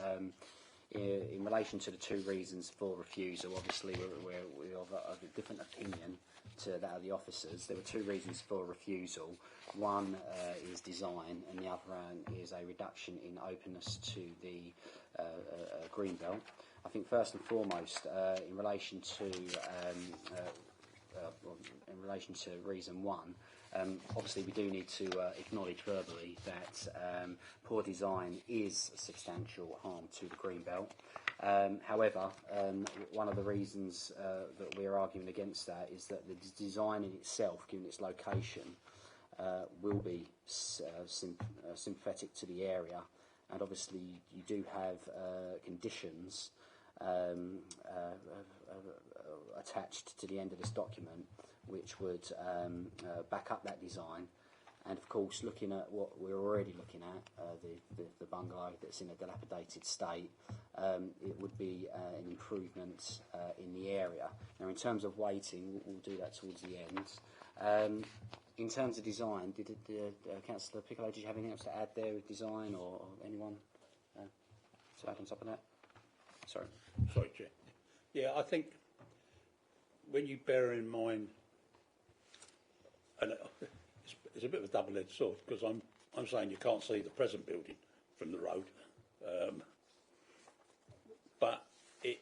in relation to the two reasons for refusal, obviously we're of a different opinion to that of the officers. There were two reasons for refusal. One is design, and the other one is a reduction in openness to the green belt. I think first and foremost, in relation to reason one, obviously we do need to acknowledge verbally that poor design is a substantial harm to the green belt. However, one of the reasons that we're arguing against that is that the design in itself, given its location, will be sympathetic to the area, and obviously you do have conditions attached to the end of this document which would back up that design. And of course, looking at what we're already looking at, the bungalow that's in a dilapidated state, it would be an improvement in the area. Now, in terms of weighting, we'll do that towards the end. In terms of design, did Councillor Piccolo, did you have anything else to add there with design, or anyone to add on top of that? Sorry, Chair. Yeah, I think when you bear in mind, and it's a bit of a double-edged sword, because I'm saying you can't see the present building from the road, but it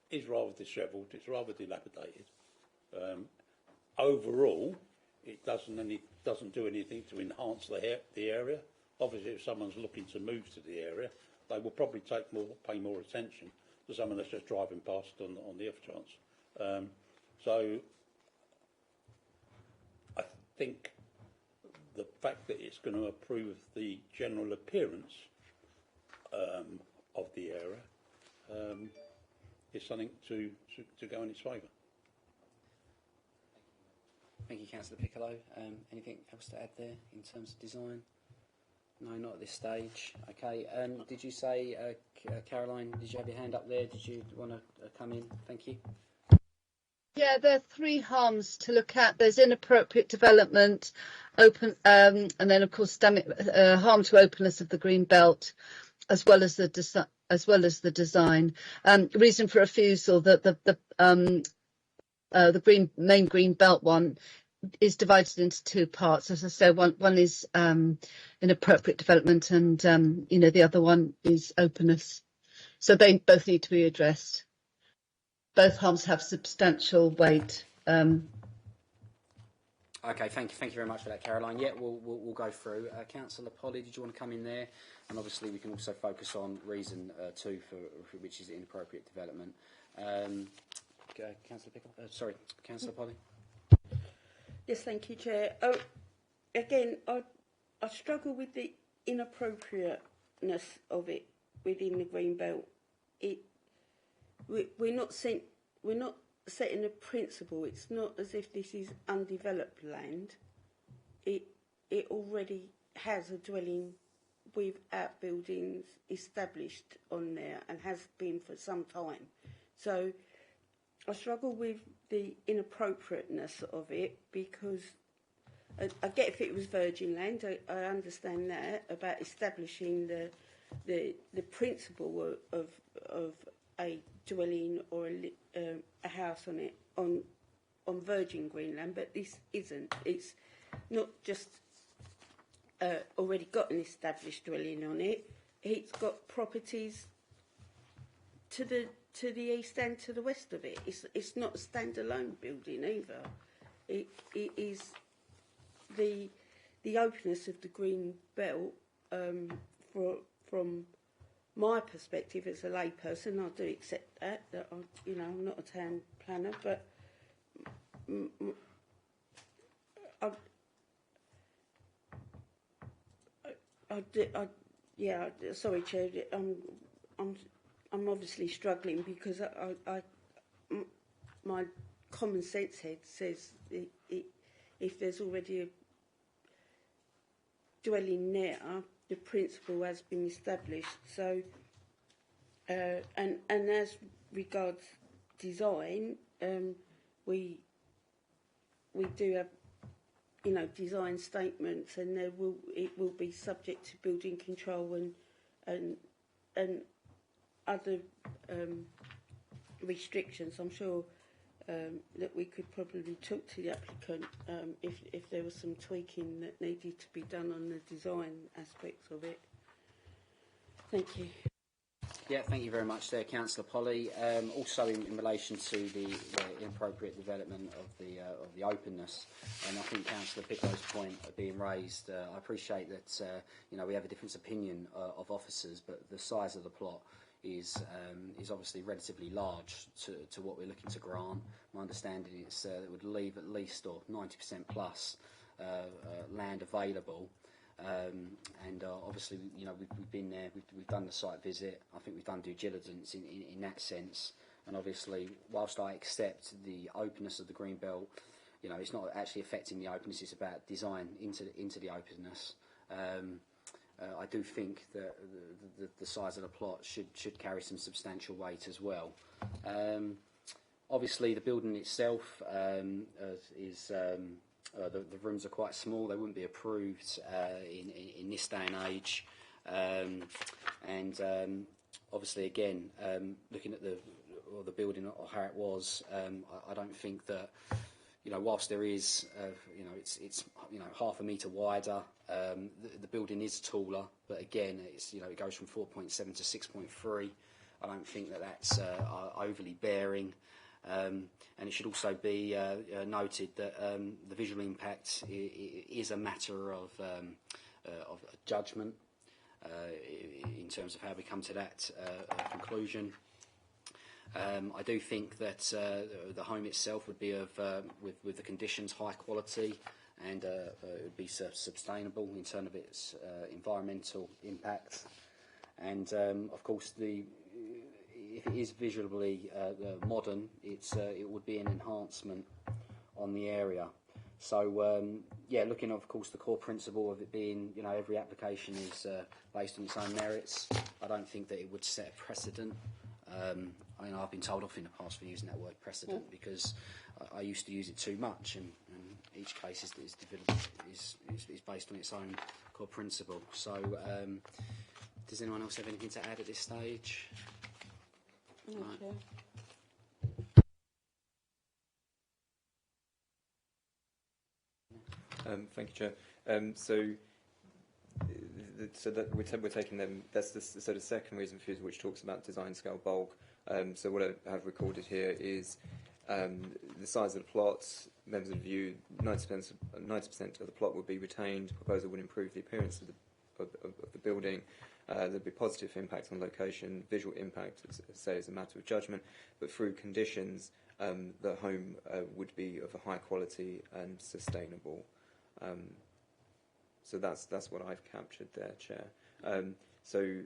is rather dishevelled, it's rather dilapidated. Overall, it doesn't do anything to enhance the area. Obviously, if someone's looking to move to the area, they will probably pay more attention to someone that's just driving past on the off chance. So I think the fact that it's going to improve the general appearance of the area is something to go in its favour. Thank you, Councillor Piccolo. Anything else to add there in terms of design? No, not at this stage. Okay. Did you say, Caroline, did you have your hand up there? Did you want to come in? Thank you. Yeah, there are three harms to look at. There's inappropriate development, and then of course harm to openness of the green belt, as well as the design. Reason for refusal that the main green belt one is divided into two parts. As I say, one is inappropriate development, and the other one is openness. So they both need to be addressed. Both harms have substantial weight. Okay, thank you very much for that, Caroline. Yeah, we'll go through. Councillor Polly, did you want to come in there? And obviously we can also focus on reason 2, for which is inappropriate development. Councillor Pickle? Sorry, Councillor Polly. Yes, thank you, Chair. Again, I struggle with the inappropriateness of it within the green belt. We're not setting a principle. It's not as if this is undeveloped land. It already has a dwelling with outbuildings established on there and has been for some time. So I struggle with the inappropriateness of it, because I get if it was virgin land, I understand that, about establishing the principle of a dwelling or a house on it on virgin Greenland, but this isn't. It's not just already got an established dwelling on it. It's got properties to the east and to the west of it. It's not a standalone building either. It is the openness of the green belt from my perspective as a layperson. I do accept that I'm not a town planner, but sorry, Chair. I'm obviously struggling because my common sense head says if there's already a dwelling there, the principle has been established. So, and as regards design, we do have design statements, and it will be subject to building control and other restrictions. I'm sure that we could probably talk to the applicant if there was some tweaking that needed to be done on the design aspects of it. Thank you. Yeah, thank you very much there, Councillor Polly. Also in relation to the inappropriate development of the openness, and I think Councillor Piccolo's point being raised, I appreciate that we have a different opinion of officers, but the size of the plot is obviously relatively large to what we're looking to grant. My understanding is that it would leave at least or 90% plus land available. Obviously, we've been there, we've done the site visit. I think we've done due diligence in that sense. And obviously, whilst I accept the openness of the green belt, it's not actually affecting the openness. It's about design into the openness. I do think that the size of the plot should carry some substantial weight as well. Obviously, the building itself is. The rooms are quite small. They wouldn't be approved in this day and age. Obviously, again, looking at the building or how it was, I don't think that, whilst there is, it's half a metre wider. The building is taller, but again, it goes from 4.7 to 6.3. I don't think that's overly bearing. And it should also be noted that the visual impact is a matter of judgment in terms of how we come to that conclusion. I do think that the home itself would be with the conditions high quality, and it would be sustainable in terms of its environmental impact. And of course, if it is visually modern, it would be an enhancement on the area. So, looking at, of course, the core principle of it being, every application is based on its own merits, I don't think that it would set a precedent. I've been told off in the past for using that word precedent because I used to use it too much, and each case is based on its own core principle. So, does anyone else have anything to add at this stage? Right. Thank you, Chair. So that we're taking them. That's the sort of second reason for refusal, which talks about design scale bulk. So what I have recorded here is the size of the plot. Members of the view, 90% of the plot would be retained. Proposal would improve the appearance of the building. There'd be positive impact on location, visual impact, say, is a matter of judgment, but through conditions, the home would be of a high quality and sustainable. So that's what I've captured there, Chair. So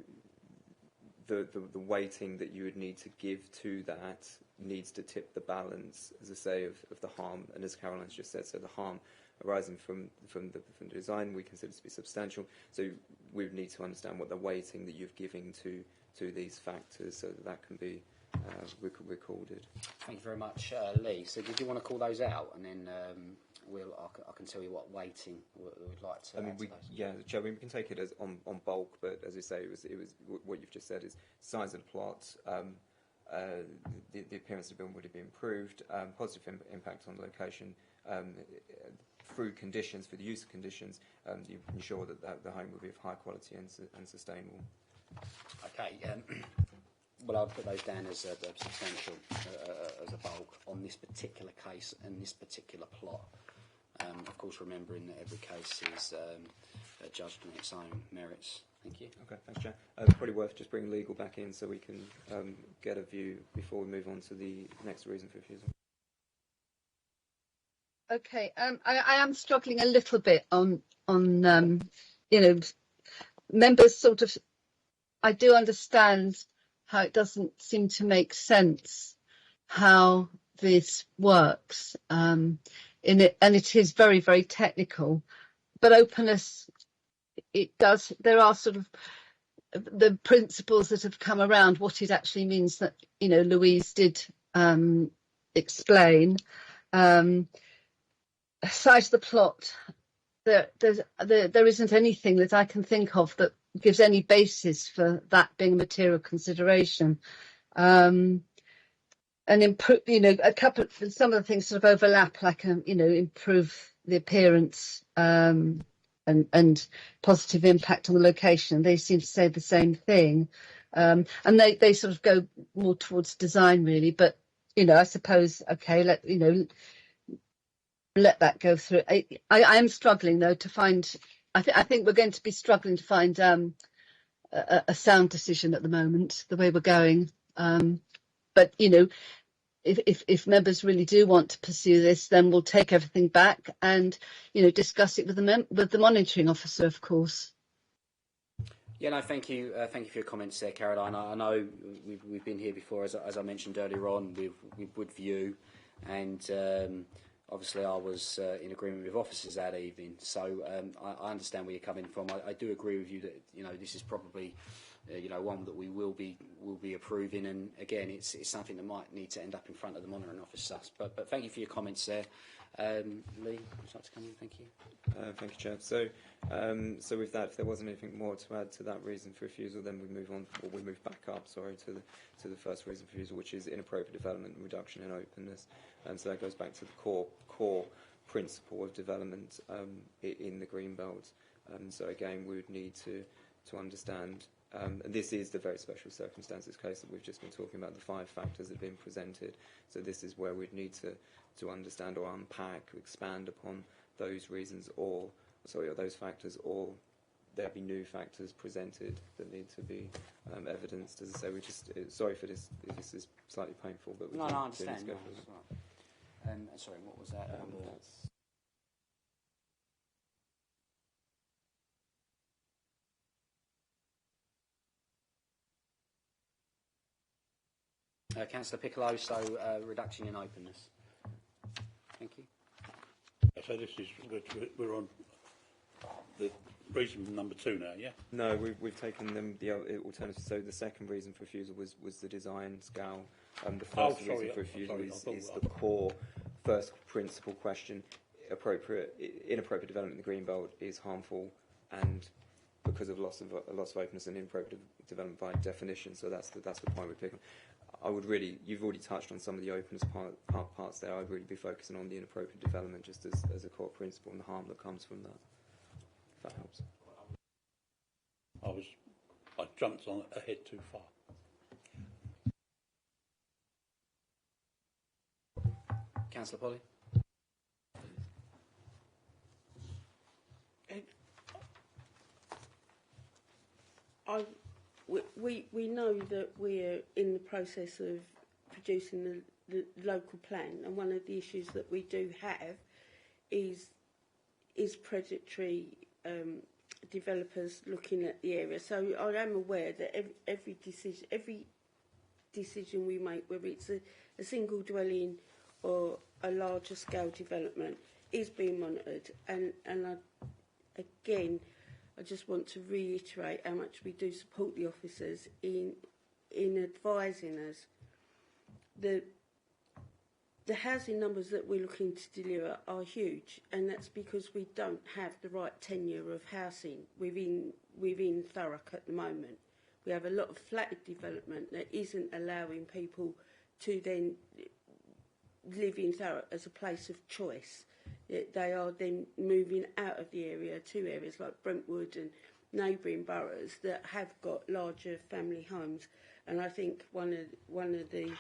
the weighting that you would need to give to that needs to tip the balance, as I say, of the harm, and as Caroline's just said, so the harm arising from the design we consider to be substantial. So we would need to understand what the weighting that you're giving to these factors, so that can be recorded. Thank you very much, Lee. So did you want to call those out, and then I can tell you what weighting we'd like to. Joe, we can take it as on bulk, but as I say, it was what you've just said is size of the plot. The appearance of the building would be improved. Positive impact on the location. Through conditions, for the use of conditions, you ensure that the home will be of high quality and sustainable. Okay. Well, I'll put those down as substantial, as a bulk on this particular case and this particular plot. Of course, remembering that every case is judged on its own merits. Thank you. Okay, thanks, Chair. Probably worth just bringing legal back in so we can get a view before we move on to the next reason for refusal. Okay, I am struggling a little bit on members sort of. I do understand how it doesn't seem to make sense how this works, and it is very, very technical. But openness, it does. There are sort of the principles that have come around what it actually means that Louise did explain. size of the plot, there isn't anything that I can think of that gives any basis for that being a material consideration. And improve, some of the things sort of overlap, like improve the appearance, and positive impact on the location. They seem to say the same thing, and they sort of go more towards design really. But I suppose let that go through. I am struggling though to find. I think we're going to be struggling to find a sound decision at the moment, the way we're going. But if members really do want to pursue this, then we'll take everything back and discuss it with the monitoring officer, of course. Yeah, no, thank you for your comments there, Caroline. I know we've been here before, as I mentioned earlier on, with Woodview, and obviously I was in agreement with officers that evening. So I understand where you're coming from. I do agree with you that this is probably one that we will be approving, and again, it's something that might need to end up in front of the monitoring officer. But thank you for your comments there. Lee, would you like to come in? Thank you. Thank you, Chair. So with that, if there wasn't anything more to add to that reason for refusal, then we move back up. To the first reason for refusal, which is inappropriate development and reduction in openness. And so that goes back to the core principle of development in the Greenbelt. So again, we would need to understand. And this is the very special circumstances case that we've just been talking about, the 5 factors that have been presented. So this is where we'd need to understand or unpack, expand upon those reasons or those factors, or there be new factors presented that need to be evidenced. As I say, sorry for this. This is slightly painful, but we I need understand. to go through it. Sorry, what was that? Councillor Piccolo, so reduction in openness. Thank you. So this is we're on the reason number 2 now, yeah? No, we've taken them the alternative. So the second reason for refusal was the design scale. The first reason for refusal is the core first principle question. Inappropriate development in the Greenbelt is harmful, and because of loss of openness and inappropriate development by definition. So that's the point we're picking. You've already touched on some of the openness parts there. I'd really be focusing on the inappropriate development just as a core principle and the harm that comes from that. If that helps. I jumped on ahead too far. Councillor Polly. We know that we're in the process of producing the local plan, and one of the issues that we do have is predatory developers looking at the area. So I am aware that every decision we make, whether it's a single dwelling or a larger scale development, is being monitored. And again, I just want to reiterate how much we do support the officers in advising us. The housing numbers that we're looking to deliver are huge, and that's because we don't have the right tenure of housing within Thurrock at the moment. We have a lot of flat development that isn't allowing people to then live in Thurrock as a place of choice. They are then moving out of the area to areas like Brentwood and neighbouring boroughs that have got larger family homes. And I think one of the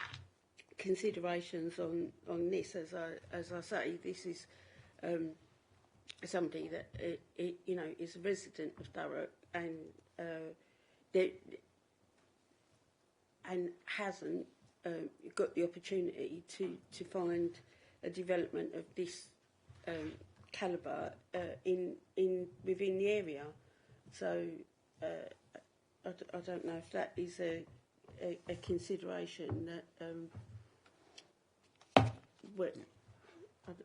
considerations on this, as I say, this is somebody that is a resident of Thurrock and hasn't got the opportunity to find a development of this calibre within the area. So I don't know if that is a consideration that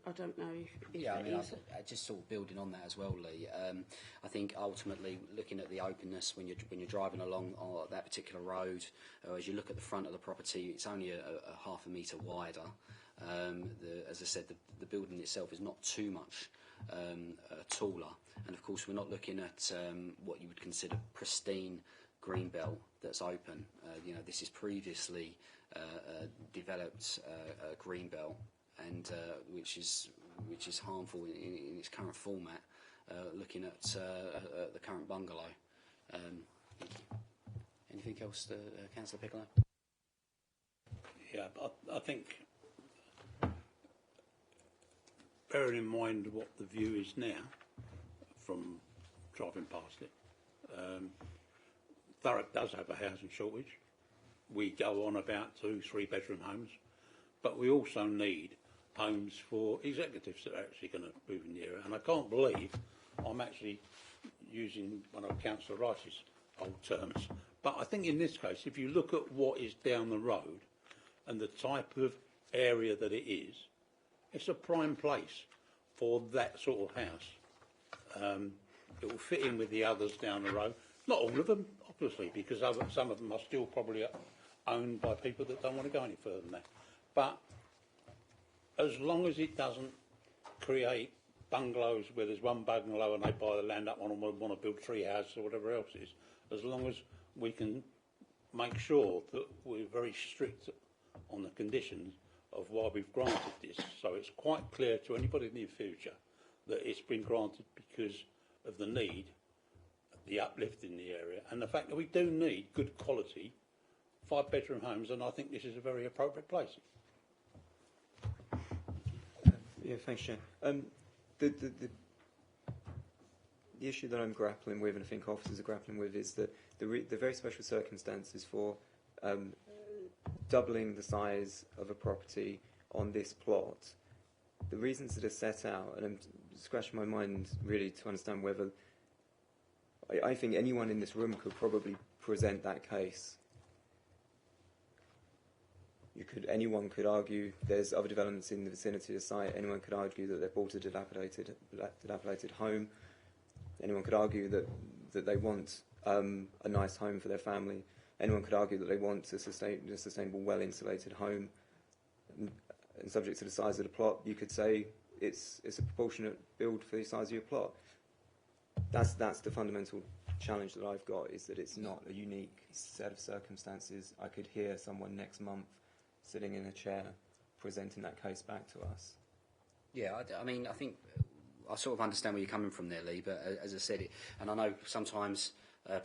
I don't know if yeah, that is. I just sort of building on that as well, Lee. I think ultimately looking at the openness when you're driving along that particular road, as you look at the front of the property, it's only a half a metre wider. As I said, the building itself is not too much taller, and of course we're not looking at what you would consider pristine greenbelt that's open. This is previously developed greenbelt, and which is harmful in its current format. Looking at the current bungalow. Anything else, Councillor Piccolo? Yeah, I think, bearing in mind what the view is now from driving past it, Thurrock does have a housing shortage. We go on about 2-3 bedroom homes, but we also need homes for executives that are actually going to move in the area. And I can't believe I'm actually using one of Councillor Rice's old terms, but I think in this case, if you look at what is down the road and the type of area that it is, it's a prime place for that sort of house. It will fit in with the others down the road. Not all of them, obviously, because some of them are still probably owned by people that don't want to go any further than that. But as long as it doesn't create bungalows where there's one bungalow and they buy the land up on and want to build 3 houses or whatever else it is, as long as we can make sure that we're very strict on the conditions of why we've granted this, so it's quite clear to anybody in the future that it's been granted because of the need, the uplift in the area, and the fact that we do need good quality 5-bedroom homes, and I think this is a very appropriate place. Yeah, thanks, Chair. The issue that I'm grappling with, and I think officers are grappling with, is that the very special circumstances for doubling the size of a property on this plot. The reasons that are set out, and I'm scratching my mind really to understand whether I think anyone in this room could probably present that case. Anyone could argue there's other developments in the vicinity of the site. Anyone could argue that they've bought a dilapidated home. Anyone could argue that they want a nice home for their family. Anyone could argue that they want a sustainable, well-insulated home. And subject to the size of the plot, you could say it's a proportionate build for the size of your plot. That's the fundamental challenge that I've got, is that it's not a unique set of circumstances. I could hear someone next month sitting in a chair presenting that case back to us. Yeah, I mean, I think I sort of understand where you're coming from there, Lee, but as I said, and I know sometimes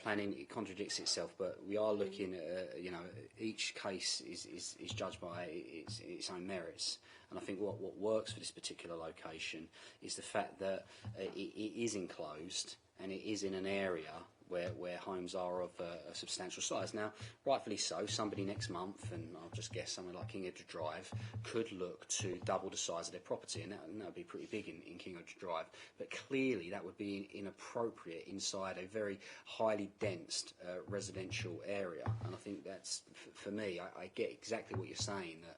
planning, it contradicts itself, but we are looking at, each case is judged by its own merits. And I think what works for this particular location is the fact that it is enclosed and it is in an area where homes are of a substantial size. Now, rightfully so, somebody next month, and I'll just guess somewhere like King Edward Drive, could look to double the size of their property, and that would be pretty big in King Edward Drive. But clearly that would be inappropriate inside a very highly dense residential area. And I think that's, for me, I get exactly what you're saying, that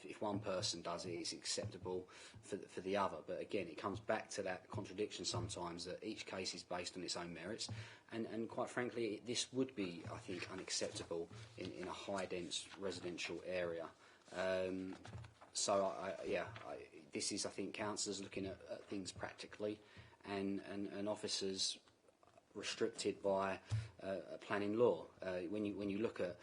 if one person does it, it's acceptable for the other. But again, it comes back to that contradiction sometimes, that each case is based on its own merits. And quite frankly, this would be, I think, unacceptable in a high-dense residential area. This is, I think, councillors looking at things practically, and officers restricted by planning law. When you look at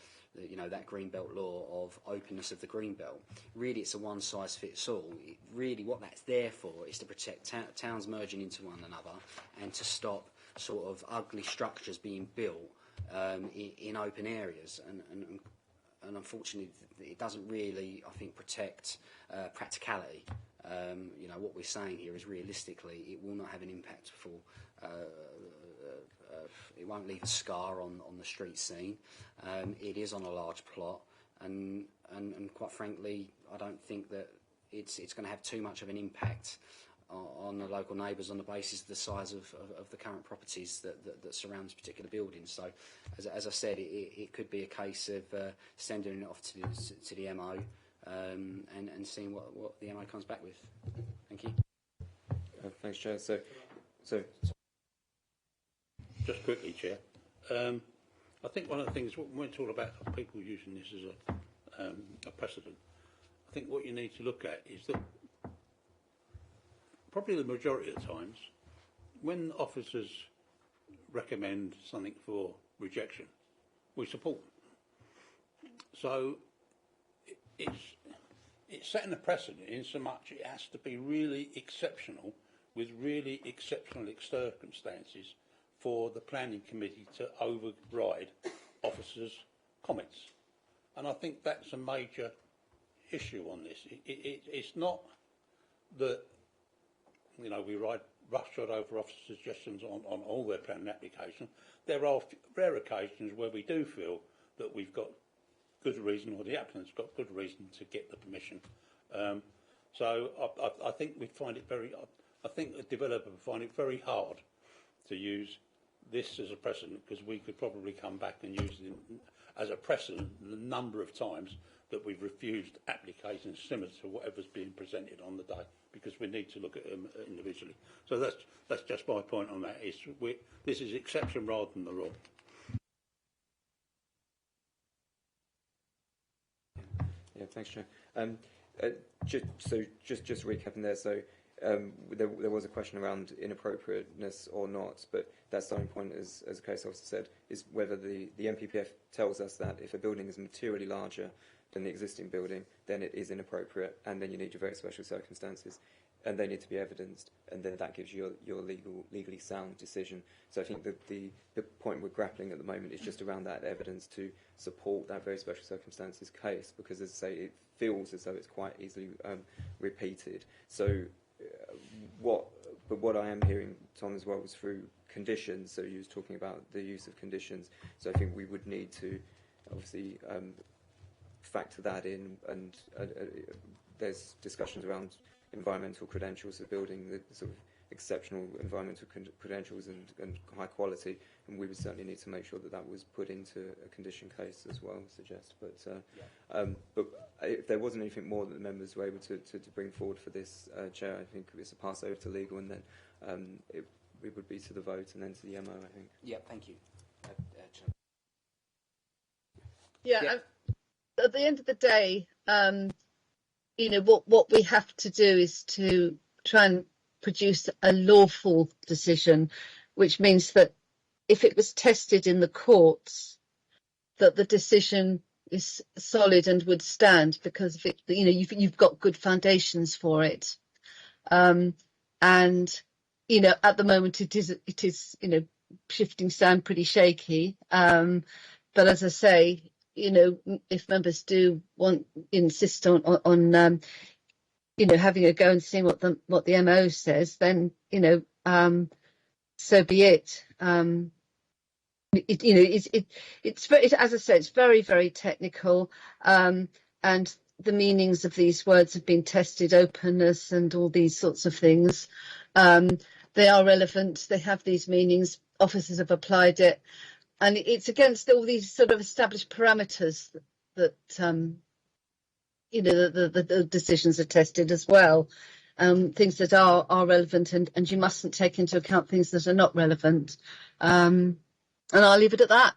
that greenbelt law of openness of the greenbelt, really it's a one-size-fits-all. Really, what that's there for is to protect towns merging into one another and to stop sort of ugly structures being built in open areas, and unfortunately it doesn't really, I think, protect practicality. What we're saying here is, realistically, it will not have an impact for it won't leave a scar on the street scene. It is on a large plot, and quite frankly, I don't think that it's going to have too much of an impact on the local neighbours on the basis of the size of the current properties that surround this particular building. So, as I said, it could be a case of sending it off to the MO and seeing what the MO comes back with. Thank you. Thanks, Chair. So just quickly, Chair. I think one of the things, when we're talking about people using this as a precedent, I think what you need to look at is that probably the majority of times, when officers recommend something for rejection, we support them. So it's setting a precedent in so much it has to be really exceptional, with really exceptional circumstances, for the planning committee to override officers' comments. And I think that's a major issue on this. It's not that, you know, we ride roughshod over officers' suggestions on all their planning applications. There are rare occasions where we do feel that we've got good reason, or the applicant's got good reason to get the permission. So I think we'd find it very, I think the developer would find it very hard to use this as a precedent, because we could probably come back and use it as a precedent the number of times that we've refused applications similar to whatever's being presented on the day, because we need to look at them individually. So that's just my point on that. This is exception rather than the rule. Yeah, thanks, Chair. Just recapping there. So there was a question around inappropriateness or not, but that starting point, as the case officer said, is whether the MPPF tells us that if a building is materially larger than the existing building, then it is inappropriate, and then you need your very special circumstances, and they need to be evidenced, and then that gives you your legally sound decision. So I think that the point we're grappling at the moment is just around that evidence to support that very special circumstances case, because, as I say, it feels as though it's quite easily repeated. So what I am hearing, Tom, as well, was through conditions. So he was talking about the use of conditions. So I think we would need to obviously factor that in, and there's discussions around environmental credentials of building, the sort of exceptional environmental credentials and high quality, and we would certainly need to make sure that that was put into a condition case as well, I suggest. But if there wasn't anything more that the members were able to bring forward for this, Chair, I think it's a pass over to legal, and then it would be to the vote and then to the MO, I think. Yeah, thank you. At the end of the day, you know, what we have to do is to try and produce a lawful decision, which means that if it was tested in the courts, that the decision is solid and would stand, because if it, you know, you've got good foundations for it. And you know, at the moment it is you know, shifting sand pretty shaky. But as I say, you know, if members do insist on you know, having a go and seeing what the MO says, then, you know, so be it. You know, it's very, as I said, it's very, very technical, and the meanings of these words have been tested, openness and all these sorts of things. They are relevant. They have these meanings. Officers have applied it, and it's against all these sort of established parameters that you know, the decisions are tested as well. Things that are relevant, and you mustn't take into account things that are not relevant. And I'll leave it at that.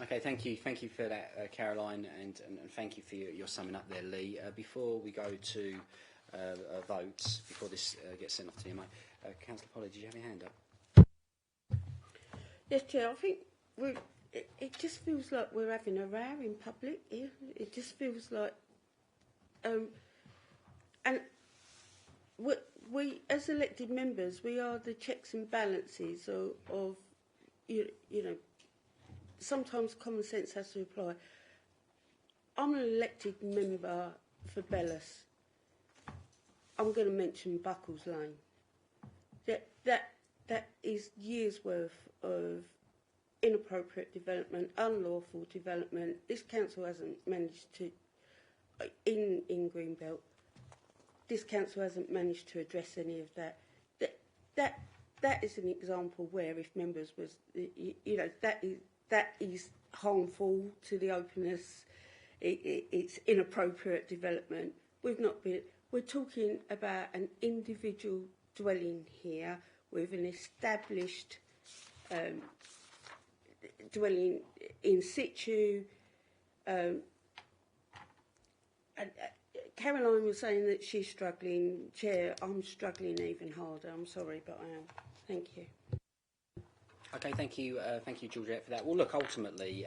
Okay, thank you for that, Caroline, and thank you for your summing up there, Lee. Before we go to votes, before this gets sent off to the MO, Councillor Polly, did you have your hand up? Yes, Chair. I think it just feels like we're having a row in public here. It just feels like, and we as elected members, we are the checks and balances of you know. Sometimes common sense has to apply. I'm an elected member for Bellis. I'm going to mention Buckles Lane. That is years' worth of inappropriate development, unlawful development. This council hasn't managed to, in Greenbelt, this council hasn't managed to address any of that. That is an example where, if members was, you know, that is harmful to the openness. It's inappropriate development. We're talking about an individual dwelling here with an established dwelling in situ. Caroline was saying that she's struggling. Chair, I'm struggling even harder. I'm sorry, but I am. Thank you. Okay, thank you, Georgette, for that. Well, look, ultimately,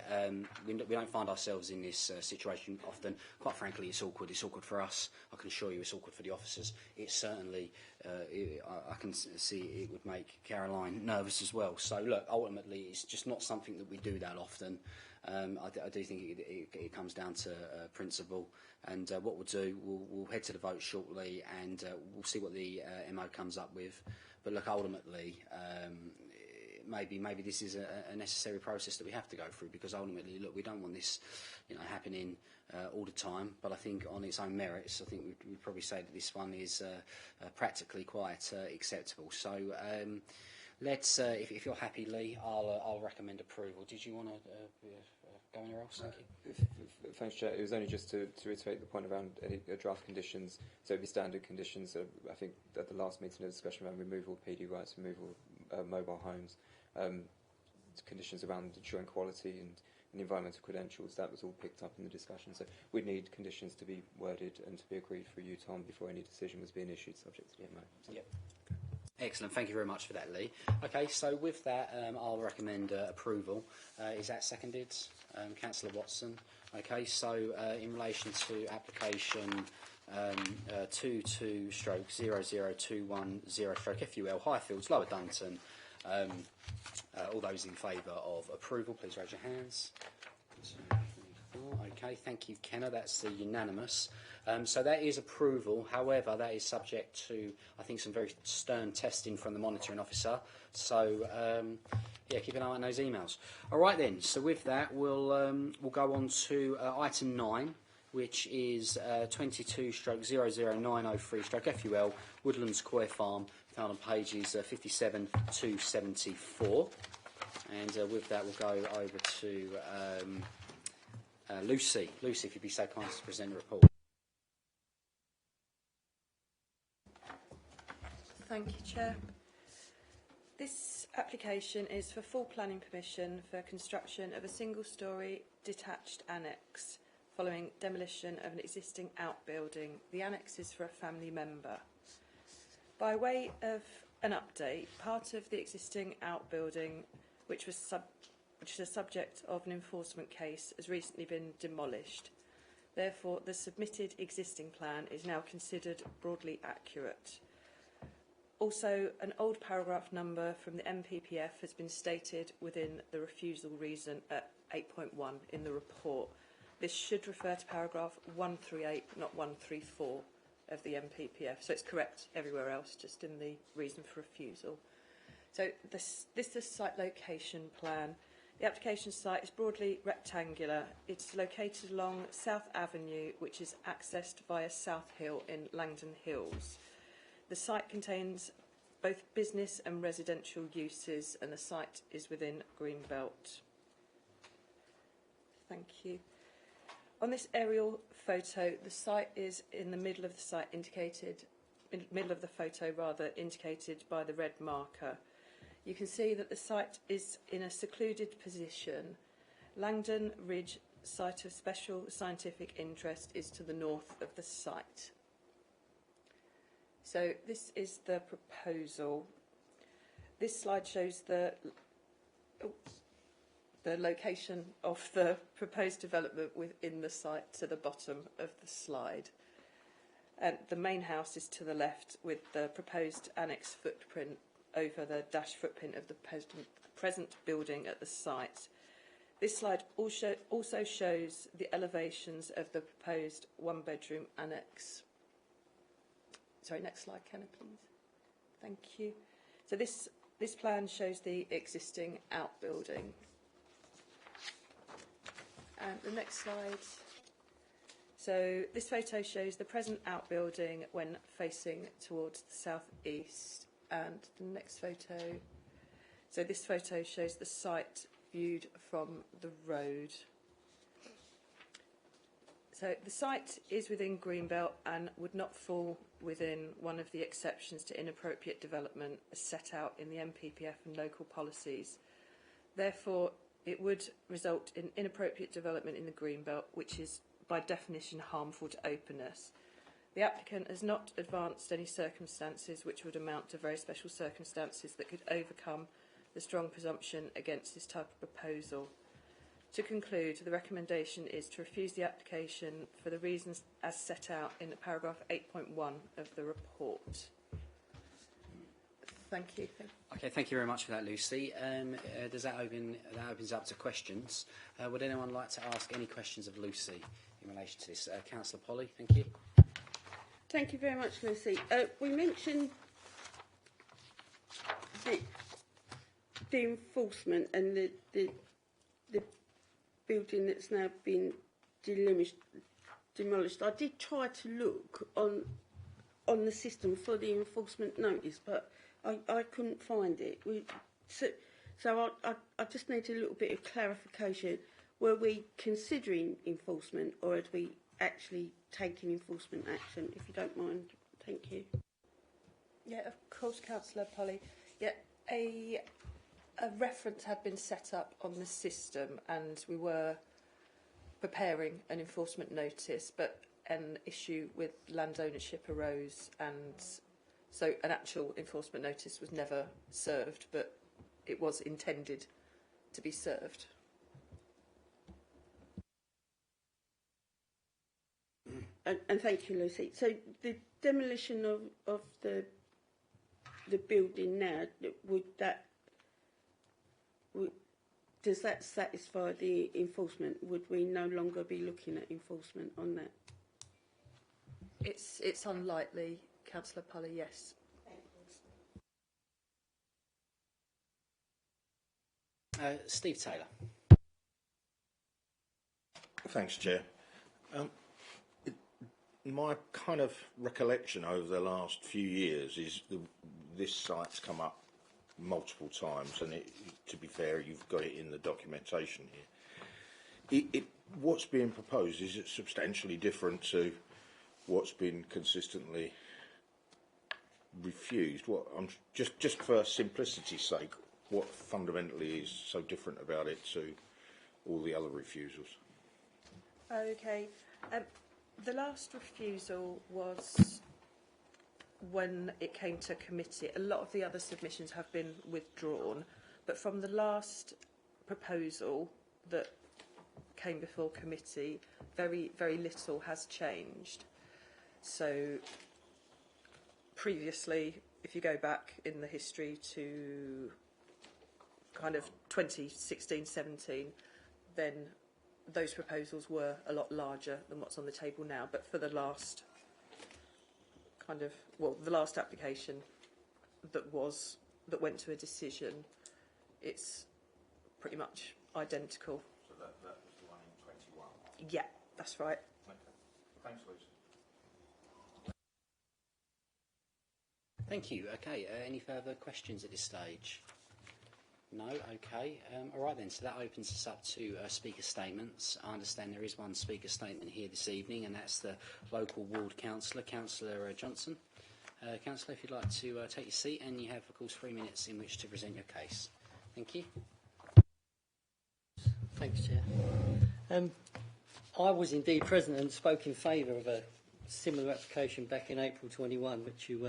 we don't find ourselves in this situation often. Quite frankly, it's awkward. It's awkward for us. I can assure you it's awkward for the officers. It's certainly, I can see it would make Caroline nervous as well. So, look, ultimately, it's just not something that we do that often. I do think it comes down to principle. And what we'll do, we'll head to the vote shortly, and we'll see what the MO comes up with. But, look, ultimately... Maybe this is a necessary process that we have to go through, because ultimately, look, we don't want this, happening all the time. But I think on its own merits, I think we'd probably say that this one is practically quite acceptable. So let's, if you're happy, Lee, I'll recommend approval. Did you want to go anywhere else? Thank you. Thanks, Chair. It was only just to reiterate the point around any draft conditions. So it would be standard conditions. I think at the last meeting, a discussion around removal of PD rights, removal of mobile homes. Conditions around ensuring quality and environmental credentials, that was all picked up in the discussion. So we'd need conditions to be worded and to be agreed through you, Tom, before any decision was being issued subject to the MO. So. Yep. Excellent. Thank you very much for that, Lee. Okay, so with that, I'll recommend approval. Is that seconded? Councillor Watson. Okay, so in relation to application 22/0021/FUL Highfields, Lower Dunton, all those in favour of approval, please raise your hands. 2, 3, 4. Okay, thank you, Kenna. That's unanimous. So that is approval. However, that is subject to, I think, some very stern testing from the monitoring officer. So, yeah, keep an eye on those emails. All right, then. So with that, we'll go on to item 9, which is 22/00903/FUL Woodlands Koi Farm, found on pages 57 to 74. And with that, we'll go over to Lucy. Lucy, if you'd be so kind as to present a report. Thank you, Chair. This application is for full planning permission for construction of a single-storey detached annex following demolition of an existing outbuilding. The annex is for a family member. By way of an update, part of the existing outbuilding, which is the subject of an enforcement case, has recently been demolished. Therefore, the submitted existing plan is now considered broadly accurate. Also, an old paragraph number from the MPPF has been stated within the refusal reason at 8.1 in the report. This should refer to paragraph 138, not 134 of the MPPF. So it's correct everywhere else, just in the reason for refusal. So this is the site location plan. The application site is broadly rectangular. It's located along South Avenue, which is accessed via South Hill in Langdon Hills. The site contains both business and residential uses, and the site is within Greenbelt. Thank you. On this aerial photo, the site is in the middle of the site, indicated by the red marker. You can see that the site is in a secluded position. Langdon Ridge Site of Special Scientific Interest is to the north of the site. So this is the proposal. This slide shows the location of the proposed development within the site to the bottom of the slide. And the main house is to the left, with the proposed annex footprint over the dash footprint of the present building at the site. This slide also shows the elevations of the proposed one-bedroom annex. Sorry, next slide, Kenna, please. Thank you. So this plan shows the existing outbuilding. And the next slide. So this photo shows the present outbuilding when facing towards the southeast. And the next photo. So this photo shows the site viewed from the road. So the site is within Greenbelt and would not fall within one of the exceptions to inappropriate development as set out in the MPPF and local policies. Therefore, it would result in inappropriate development in the Greenbelt, which is by definition harmful to openness. The applicant has not advanced any circumstances which would amount to very special circumstances that could overcome the strong presumption against this type of proposal. To conclude, the recommendation is to refuse the application for the reasons as set out in paragraph 8.1 of the report. Thank you. Okay, thank you very much for that, Lucy. Does that opens up to questions? Would anyone like to ask any questions of Lucy in relation to this? Councillor Polly, thank you. Thank you very much, Lucy. We mentioned the enforcement and the building that's now been demolished. I did try to look on the system for the enforcement notice, but I couldn't find it. So I just need a little bit of clarification. Were we considering enforcement, or had we actually taken enforcement action? If you don't mind, thank you. Yeah, of course, Councillor Polly. Yeah, a reference had been set up on the system, and we were preparing an enforcement notice, but an issue with land ownership arose, and so an actual enforcement notice was never served, but it was intended to be served. And thank you, Lucy. So the demolition of the building now, does that satisfy the enforcement? Would we no longer be looking at enforcement on that? It's unlikely, Councillor Polly, yes. Steve Taylor. Thanks, Chair. My kind of recollection over the last few years is this site's come up multiple times, and to be fair, you've got it in the documentation here. What's being proposed, is it substantially different to what's been consistently refused? What just for simplicity's sake, what fundamentally is so different about it to all the other refusals? Okay. The last refusal was when it came to committee. A lot of the other submissions have been withdrawn, but from the last proposal that came before committee, very, very little has changed. So previously, if you go back in the history to kind of 2016-17, then those proposals were a lot larger than what's on the table now. But for the last the last application that went to a decision, it's pretty much identical. So that was the one in 21? Yeah, that's right. Okay. Thanks, Lucy. Thank you. Okay, any further questions at this stage? No? Okay. All right then, so that opens us up to speaker statements. I understand there is one speaker statement here this evening, and that's the local ward councillor, Councillor Johnson. Councillor, if you'd like to take your seat, and you have, of course, 3 minutes in which to present your case. Thank you. Thanks, Chair. I was indeed present and spoke in favour of a similar application back in April 21, which you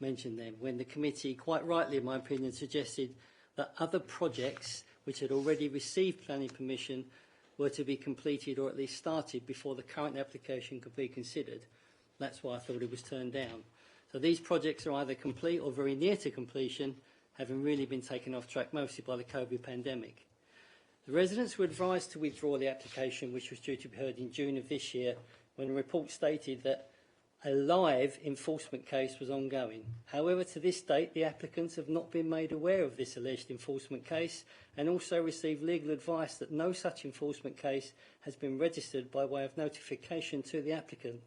mentioned then, when the committee, quite rightly in my opinion, suggested that other projects which had already received planning permission were to be completed or at least started before the current application could be considered. That's why I thought it was turned down. So these projects are either complete or very near to completion, having really been taken off track mostly by the COVID pandemic. The residents were advised to withdraw the application, which was due to be heard in June of this year, when the report stated that a live enforcement case was ongoing. However, to this date, the applicants have not been made aware of this alleged enforcement case, and also received legal advice that no such enforcement case has been registered by way of notification to the applicant.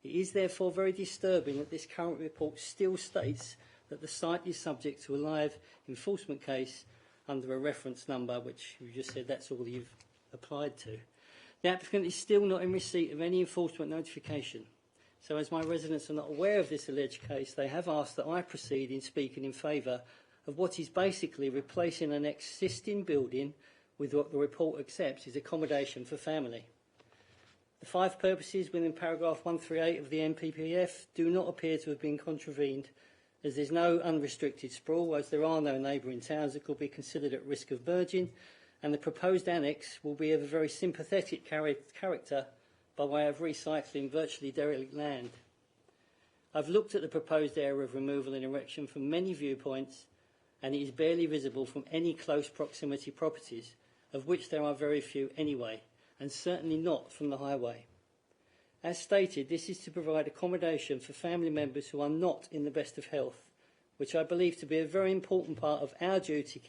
It is therefore very disturbing that this current report still states that the site is subject to a live enforcement case under a reference number, which you just said that's all you've applied to. The applicant is still not in receipt of any enforcement notification. So as my residents are not aware of this alleged case, they have asked that I proceed in speaking in favour of what is basically replacing an existing building with what the report accepts is accommodation for family. The 5 purposes within paragraph 138 of the NPPF do not appear to have been contravened, as there's no unrestricted sprawl, as there are no neighbouring towns that could be considered at risk of merging, and the proposed annex will be of a very sympathetic character by way of recycling virtually derelict land. I've looked at the proposed area of removal and erection from many viewpoints, and it is barely visible from any close proximity properties, of which there are very few anyway, and certainly not from the highway. As stated, this is to provide accommodation for family members who are not in the best of health, which I believe to be a very important part of our duty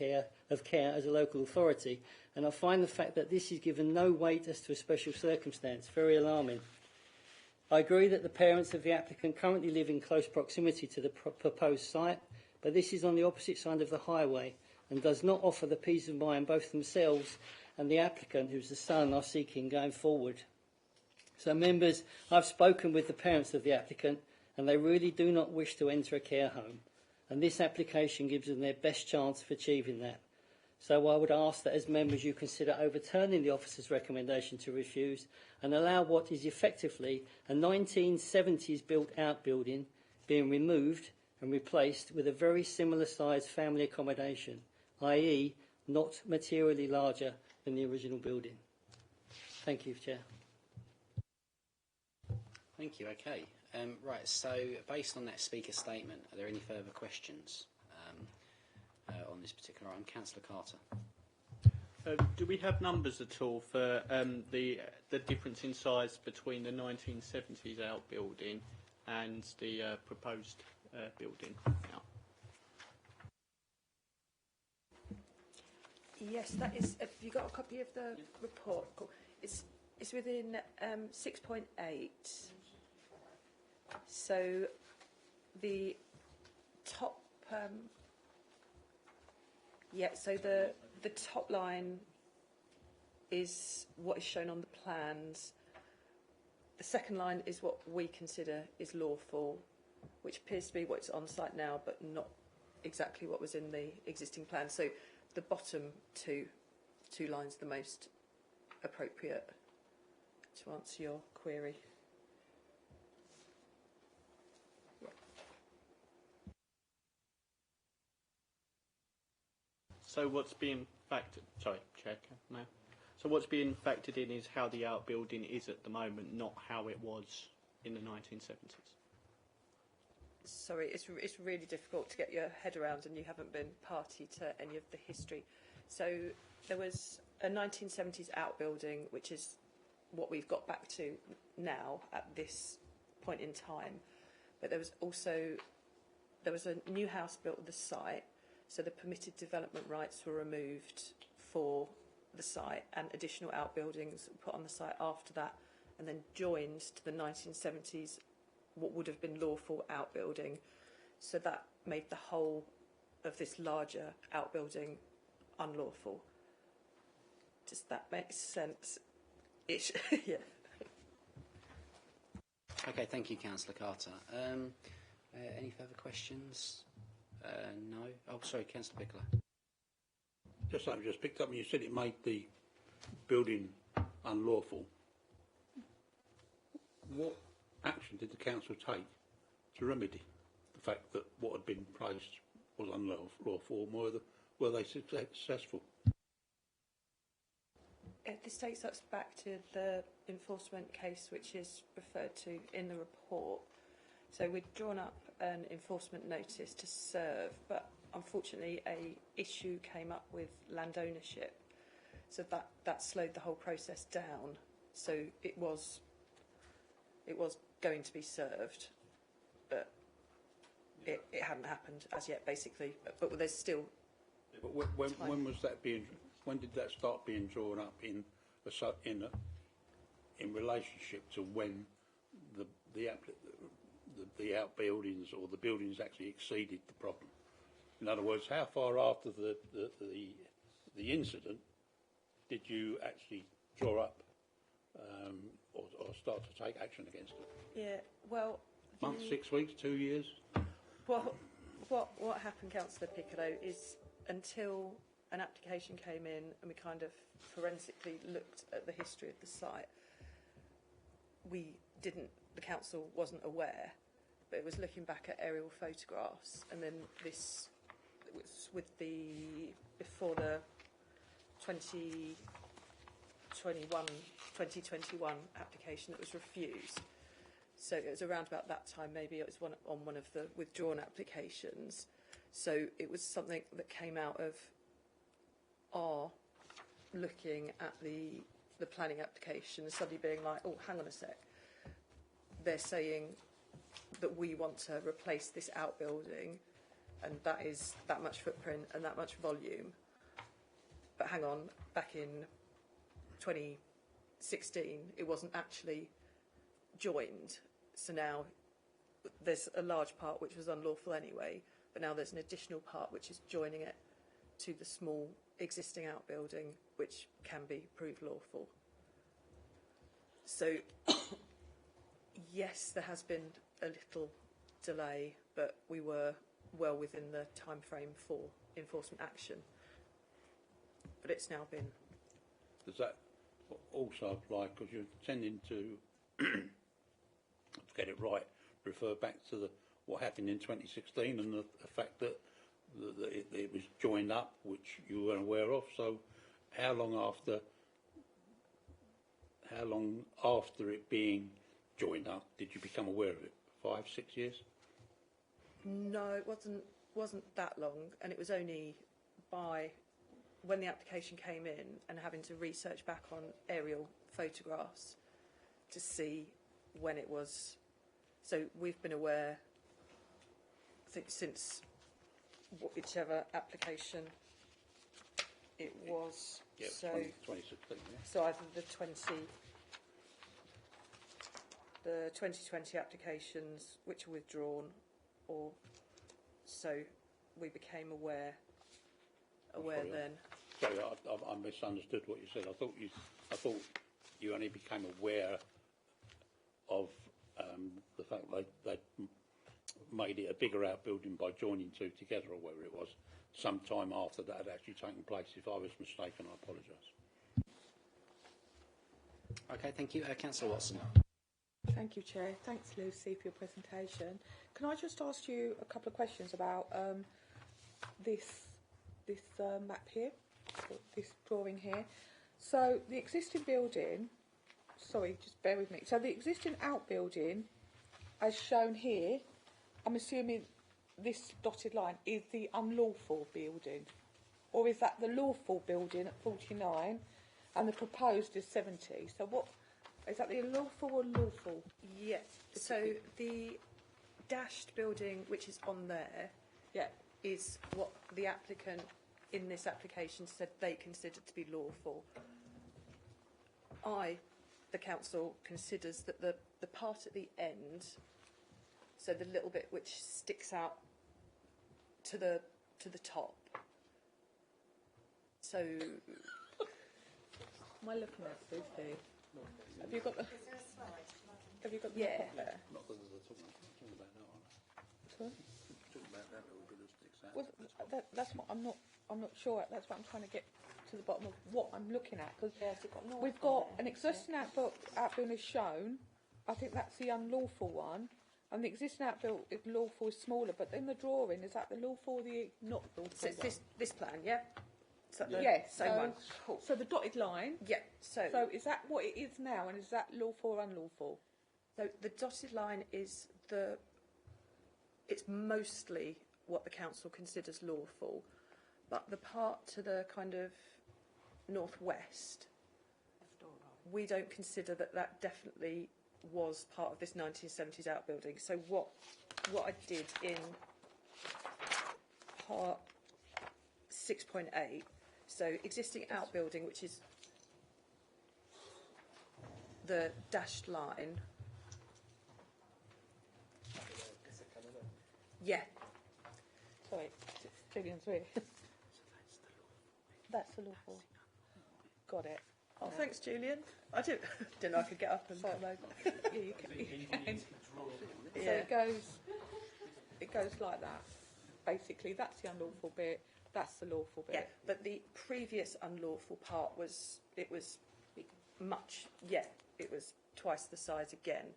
of care as a local authority, and I find the fact that this is given no weight as to a special circumstance very alarming. I agree that the parents of the applicant currently live in close proximity to the proposed site, but this is on the opposite side of the highway and does not offer the peace of mind both themselves and the applicant, who's the son, are seeking going forward. So, members, I've spoken with the parents of the applicant, and they really do not wish to enter a care home, and this application gives them their best chance of achieving that. So I would ask that as members you consider overturning the officer's recommendation to refuse and allow what is effectively a 1970s built outbuilding being removed and replaced with a very similar sized family accommodation, i.e. not materially larger than the original building. Thank you, Chair. Thank you. Okay. Right. So, based on that speaker statement, are there any further questions on this particular item? Councillor Carter. Do we have numbers at all for the difference in size between the 1970s outbuilding and the proposed building now? Yes, that is. Have you got a copy of the report? Cool. It's within 6.8. So the top. So the top line is what is shown on the plans. The second line is what we consider is lawful, which appears to be what's on site now, but not exactly what was in the existing plan. So the bottom two lines are the most appropriate to answer your query. So what's being factored? Sorry, Chair. No. So what's being factored in is how the outbuilding is at the moment, not how it was in the 1970s. Sorry, it's really difficult to get your head around, and you haven't been party to any of the history. So there was a 1970s outbuilding, which is what we've got back to now at this point in time. But there was a new house built at the site. So the permitted development rights were removed for the site, and additional outbuildings were put on the site after that, and then joined to the 1970s, what would have been lawful outbuilding. So that made the whole of this larger outbuilding unlawful. Does that make sense? Yeah. Okay, thank you, Councillor Carter. Any further questions? No. Oh, sorry, Councillor Pickler. Just something just picked up when you said it made the building unlawful. What action did the council take to remedy the fact that what had been placed was unlawful? Were they successful? This takes us back to the enforcement case, which is referred to in the report. So we'd drawn up an enforcement notice to serve, but unfortunately a issue came up with land ownership, so that slowed the whole process down. So it was going to be served, but it hadn't happened as yet, basically. But there's still. But when was that being? When did that start being drawn up in relationship to when the outbuildings or the buildings actually exceeded the problem? In other words, how far after the incident did you actually draw up or start to take action against it? Yeah, well. Months, 6 weeks, 2 years? Well, what happened, Councillor Piccolo, is until an application came in and we kind of forensically looked at the history of the site, the council wasn't aware, but it was looking back at aerial photographs, and then this was before the 2021 application that was refused. So it was around about that time, maybe it was on one of the withdrawn applications. So it was something that came out of our looking at the planning application and suddenly being like, oh, hang on a sec. They're saying that we want to replace this outbuilding, and that is that much footprint and that much volume. But hang on, back in 2016, it wasn't actually joined. So now there's a large part which was unlawful anyway, but now there's an additional part which is joining it to the small existing outbuilding, which can be proved lawful. So, yes, there has been a little delay, but we were well within the time frame for enforcement action. But it's now been. Does that also apply, because you're tending to get it right, refer back to what happened in 2016 and the fact that it was joined up, which you weren't aware of. So how long after it being joined up did you become aware of it? 5, 6 years? No, it wasn't that long, and it was only by when the application came in and having to research back on aerial photographs to see when it was. So we've been aware, I think, since whichever application it was. Yeah, so 2016, yeah. So either the 2020 applications which were withdrawn, or so we became aware then. Sorry, I misunderstood what you said. I thought you only became aware of the fact they made it a bigger outbuilding by joining two together, or whether it was some time after that had actually taken place. If I was mistaken, I apologise. Okay, thank you. Councillor Watson. Thank you, Chair. Thanks, Lucy, for your presentation. Can I just ask you a couple of questions about this map here, this drawing here? So the existing building, sorry, just bear with me. So the existing outbuilding, as shown here, I'm assuming this dotted line is the unlawful building, or is that the lawful building at 49 and the proposed is 70? So what is that, the unlawful or lawful? Yes. So the dashed building which is on there, is what the applicant in this application said they considered to be lawful. The council considers that the part at the end, so the little bit which sticks out to the top. So, Am I looking at Lucy? Have you got the? Have you got the Yeah. top there? Not that they're talking about that, are they? Sorry? Talking about that little bit that sticks out. Well, that's what I'm not sure. That's what I'm trying to get to the bottom of what I'm looking at, because we've got an existing outbuilding is shown. I think that's the unlawful one, and the existing outbuilding is lawful is smaller. But in the drawing, is that the lawful or the not lawful? So it's this plan, yeah. So Same one. Cool. So the dotted line. Yeah. So is that what it is now, and is that lawful or unlawful? So the dotted line is it's mostly what the council considers lawful, but the part to the kind of northwest, we don't consider that definitely was part of this 1970s outbuilding. So what I did in part 6.8, so existing outbuilding, which is the dashed line. Yeah. Sorry, Julian's here. That's the lawful. Got it. Oh, thanks, Julian. I didn't know I could get up and come over. Yeah, you can. So it goes like that. Basically, that's the unlawful bit. That's the lawful bit. Yeah, but the previous unlawful part was much. Yeah, it was twice the size again.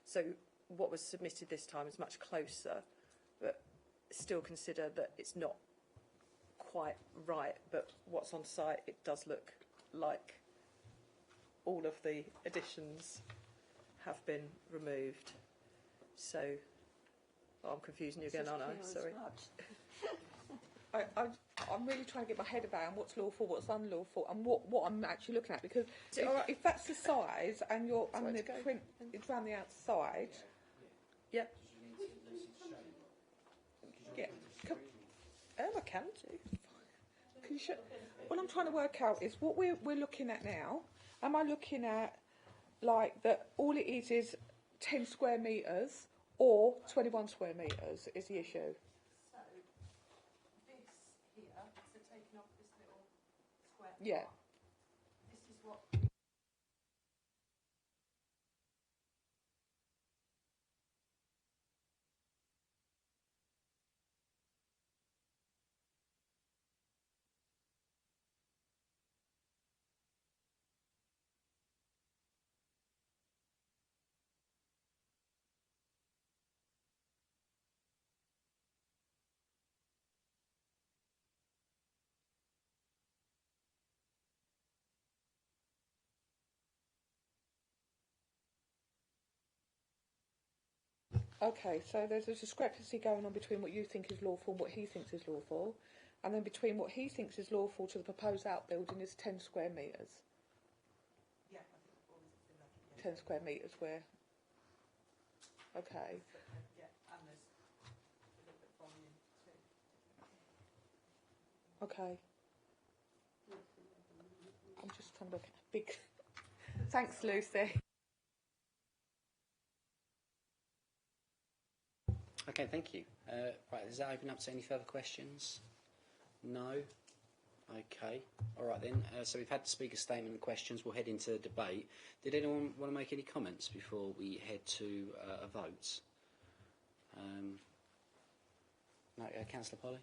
So what was submitted this time is much closer, but still consider that it's not quite right. But what's on site, it does look like all of the additions have been removed. So I'm confusing you again, aren't I? Sorry. I'm really trying to get my head around what's lawful, what's unlawful, and what I'm actually looking at. Because if that's the size and the print is around the outside, yeah. Yeah. I can do. Can you what I'm trying to work out is what we're looking at now. Am I looking at like that all it is 10 square metres or 21 square metres is the issue? So this here, so taking off this little square. Yeah. This is what. Okay, so there's a discrepancy going on between what you think is lawful and what he thinks is lawful, and then between what he thinks is lawful to the proposed outbuilding is 10 square metres. Yeah, I think all this is in there. 10 square metres where. Okay. Yeah, and there's a little bit of volume too. Okay. I'm just trying to look at big. Thanks, Lucy. Okay, thank you. Right, does that open up to any further questions? No? Okay. All right then. So we've had the speaker statement and questions. We'll head into the debate. Did anyone want to make any comments before we head to a vote? No, Councillor Polly?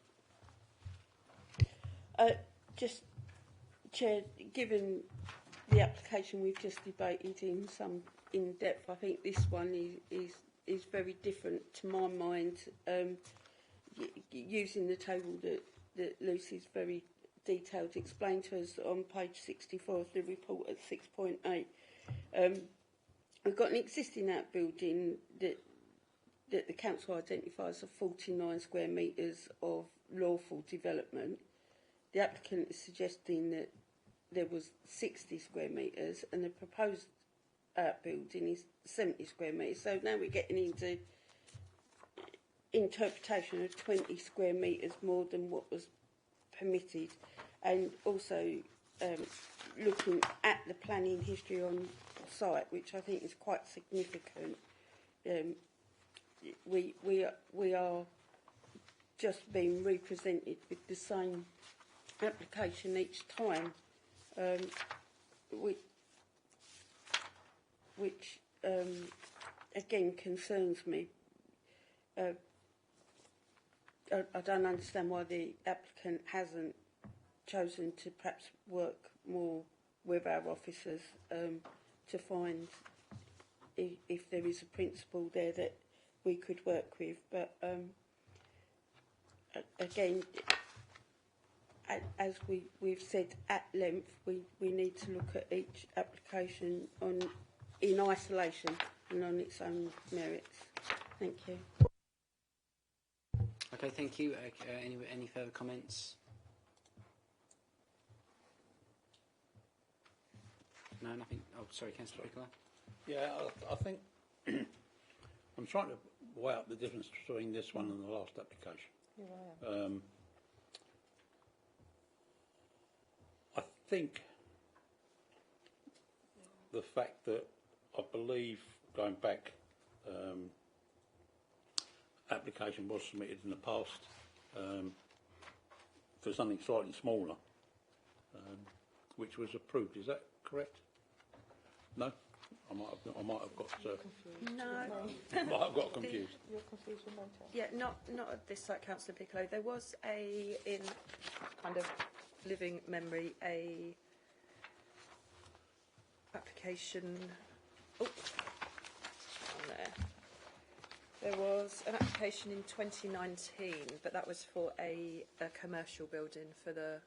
Just, Chair, given the application we've just debated in depth, I think this one is very different to my mind. Using the table that Lucy's very detailed explained to us on page 64 of the report at 6.8. We've got an existing outbuilding that the council identifies as 49 square metres of lawful development. The applicant is suggesting that there was 60 square metres and the proposed outbuilding is 70 square metres. So now we're getting into interpretation of 20 square metres more than what was permitted, and also looking at the planning history on site, which I think is quite significant. We are just being represented with the same application each time, which again concerns me. I don't understand why the applicant hasn't chosen to perhaps work more with our officers to find if there is a principle there that we could work with. But again, as we've said at length, we need to look at each application in isolation and on its own merits. Thank you. Okay, thank you. Any further comments? No, nothing. Oh, sorry, Councillor Pickler. Yeah, I think I'm trying to weigh up the difference between this one and the last application. Yeah, I think the fact that I believe going back, application was submitted in the past for something slightly smaller, which was approved. Is that correct? No, I might have got. No, I might have got confused. You're confused with motel. Yeah, not at this site, Councillor Piccolo. There was in kind of living memory, a application on there. There was an application in 2019, but that was for a commercial building for the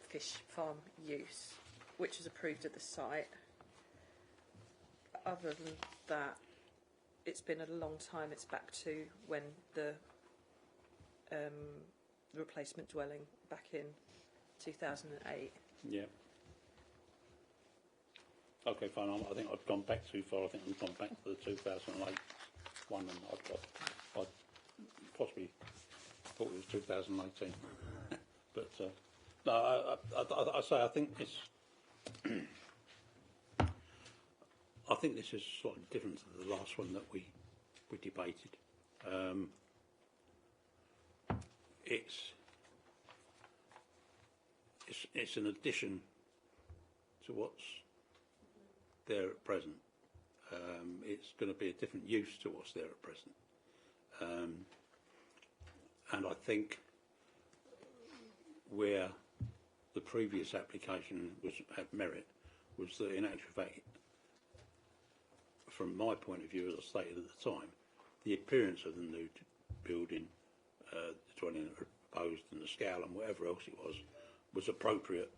fish farm use, which was approved at the site. Other than that, it's been a long time. It's back to when the replacement dwelling back in 2008. Yeah. Okay, fine. I think I've gone back too far. I think we've gone back to the 2008 one, and I possibly thought it was 2018. But no, I say I think it's. I think this is slightly different to the last one that we debated. It's an addition to what's there at present. It's going to be a different use to what's there at present. And I think where the previous application had merit was that, in actual fact, from my point of view, as I stated at the time, the appearance of the new building, the dwelling that was proposed and the scale and whatever else it was appropriate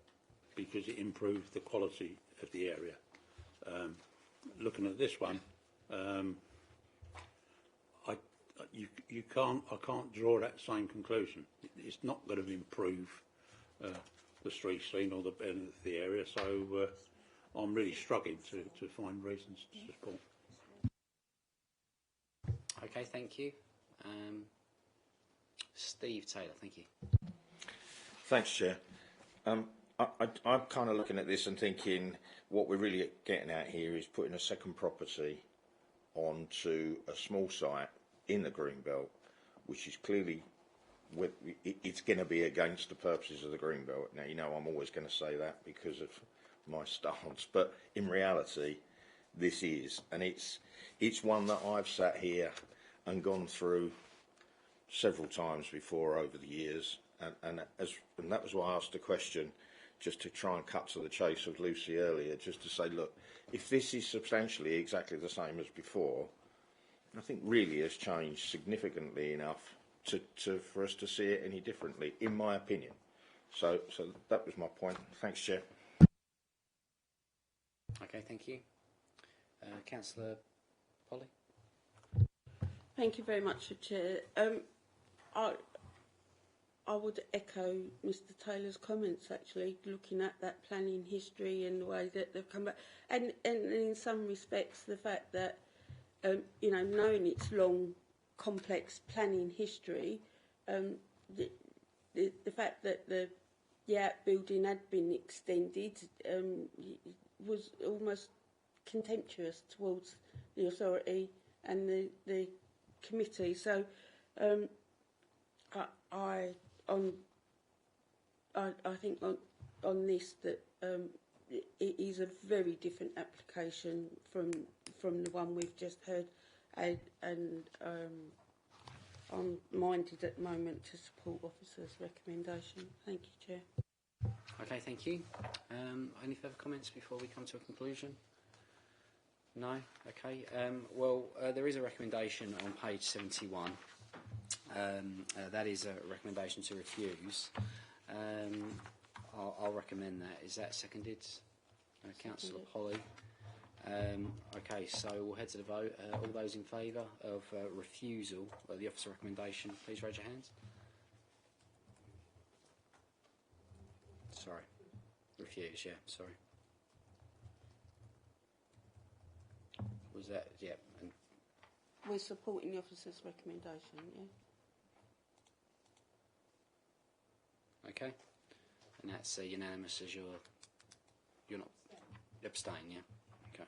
because it improved the quality of the area. Looking at this one, I can't draw that same conclusion. It's not going to improve the street scene or the area, so I'm really struggling to find reasons to support. Okay, thank you. Steve Taylor, thank you. Thanks, Chair. I'm kind of looking at this and thinking what we're really getting at here is putting a second property onto a small site in the Greenbelt, which is clearly, it's going to be against the purposes of the Greenbelt. Now, you know I'm always going to say that because of my stance, but in reality, this is, and it's one that I've sat here and gone through several times before over the years, and that was why I asked the question, just to try and cut to the chase of Lucy earlier, just to say, look, if this is substantially exactly the same as before, nothing really has changed significantly enough for us to see it any differently, in my opinion. So that was my point. Thanks, Chair. Okay, thank you. Councillor Polly. Thank you very much, Chair. I would echo Mr Taylor's comments, actually, looking at that planning history and the way that they've come back. And in some respects, the fact that, you know, knowing its long, complex planning history, the fact that the outbuilding had been extended was almost contemptuous towards the authority and the committee. So I think on this that it is a very different application from the one we've just heard, and I'm minded at the moment to support officer's recommendation. Thank you, Chair. Okay, thank you. Any further comments before we come to a conclusion? No? Okay. Well, there is a recommendation on page 71. That is a recommendation to refuse. I'll recommend that. Is that seconded? Councillor Polly. Okay, so we'll head to the vote. All those in favour of refusal of the officer recommendation, please raise your hands. Sorry. Refuse, yeah, sorry. Was that, yeah. And we're supporting the officer's recommendation, yeah. Okay. And that's unanimous as you're not abstain, yeah? Okay.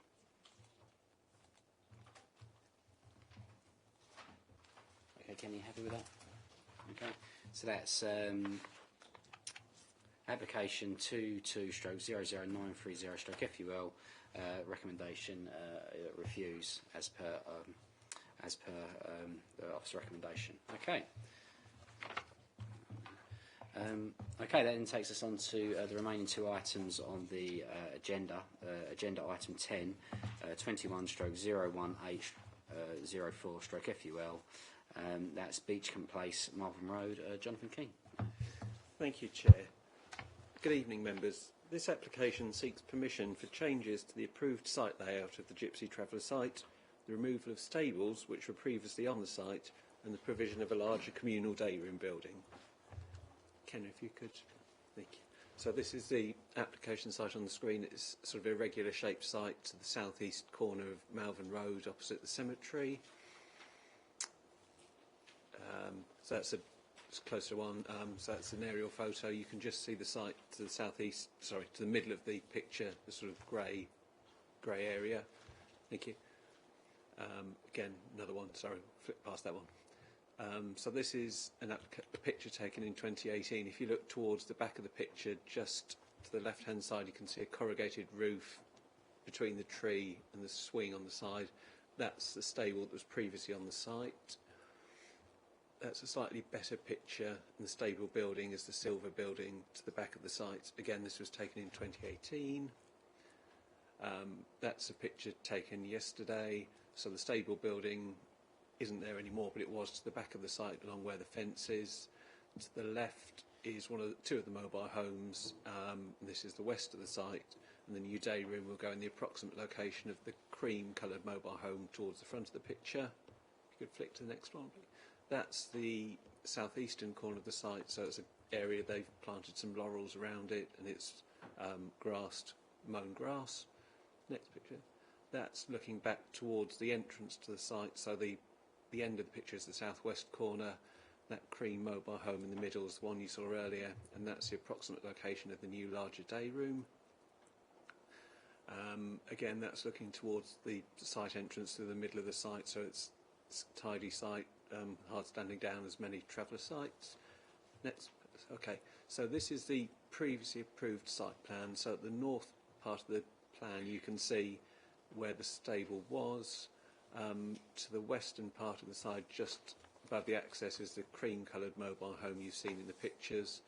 Okay, Ken, you happy with that? Okay. So that's application 22/00930/FUL, recommendation refuse as per the officer recommendation. Okay. Okay, that then takes us on to the remaining two items on the agenda. Agenda item 10, 21/01H04/FUL. That's Beachcombe Place, Malvern Road. Jonathan King. Thank you, Chair. Good evening, members. This application seeks permission for changes to the approved site layout of the Gypsy Traveller site, the removal of stables which were previously on the site, and the provision of a larger communal day room building. Ken, if you could. Thank you. So this is the application site on the screen. It's sort of a irregular shaped site to the southeast corner of Malvern Road opposite the cemetery. So that's a closer one. So that's an aerial photo. You can just see the site to the southeast, sorry, to the middle of the picture, the sort of grey area. Thank you. Again, another one. Sorry, flip past that one. So this is a picture taken in 2018. If you look towards the back of the picture, just to the left-hand side, you can see a corrugated roof between the tree and the swing on the side. That's the stable that was previously on the site. That's a slightly better picture, and the stable building is the silver building to the back of the site. Again, this was taken in 2018. That's a picture taken yesterday. So the stable building isn't there anymore, but it was to the back of the site along where the fence is. To the left is two of the mobile homes. This is the west of the site, and the new day room will go in the approximate location of the cream-coloured mobile home towards the front of the picture. If you could flick to the next one, please. That's the southeastern corner of the site, so it's an area they've planted some laurels around it, and it's mown grass. Next picture. That's looking back towards the entrance to the site, so the end of the picture is the southwest corner. That cream mobile home in the middle is the one you saw earlier, and that's the approximate location of the new larger day room. Again, that's looking towards the site entrance to the middle of the site, so it's a tidy site, hard standing down as many traveller sites. Next, okay, so this is the previously approved site plan. So at the north part of the plan, you can see where the stable was. To the western part of the side, just above the access, is the cream-coloured mobile home you've seen in the pictures.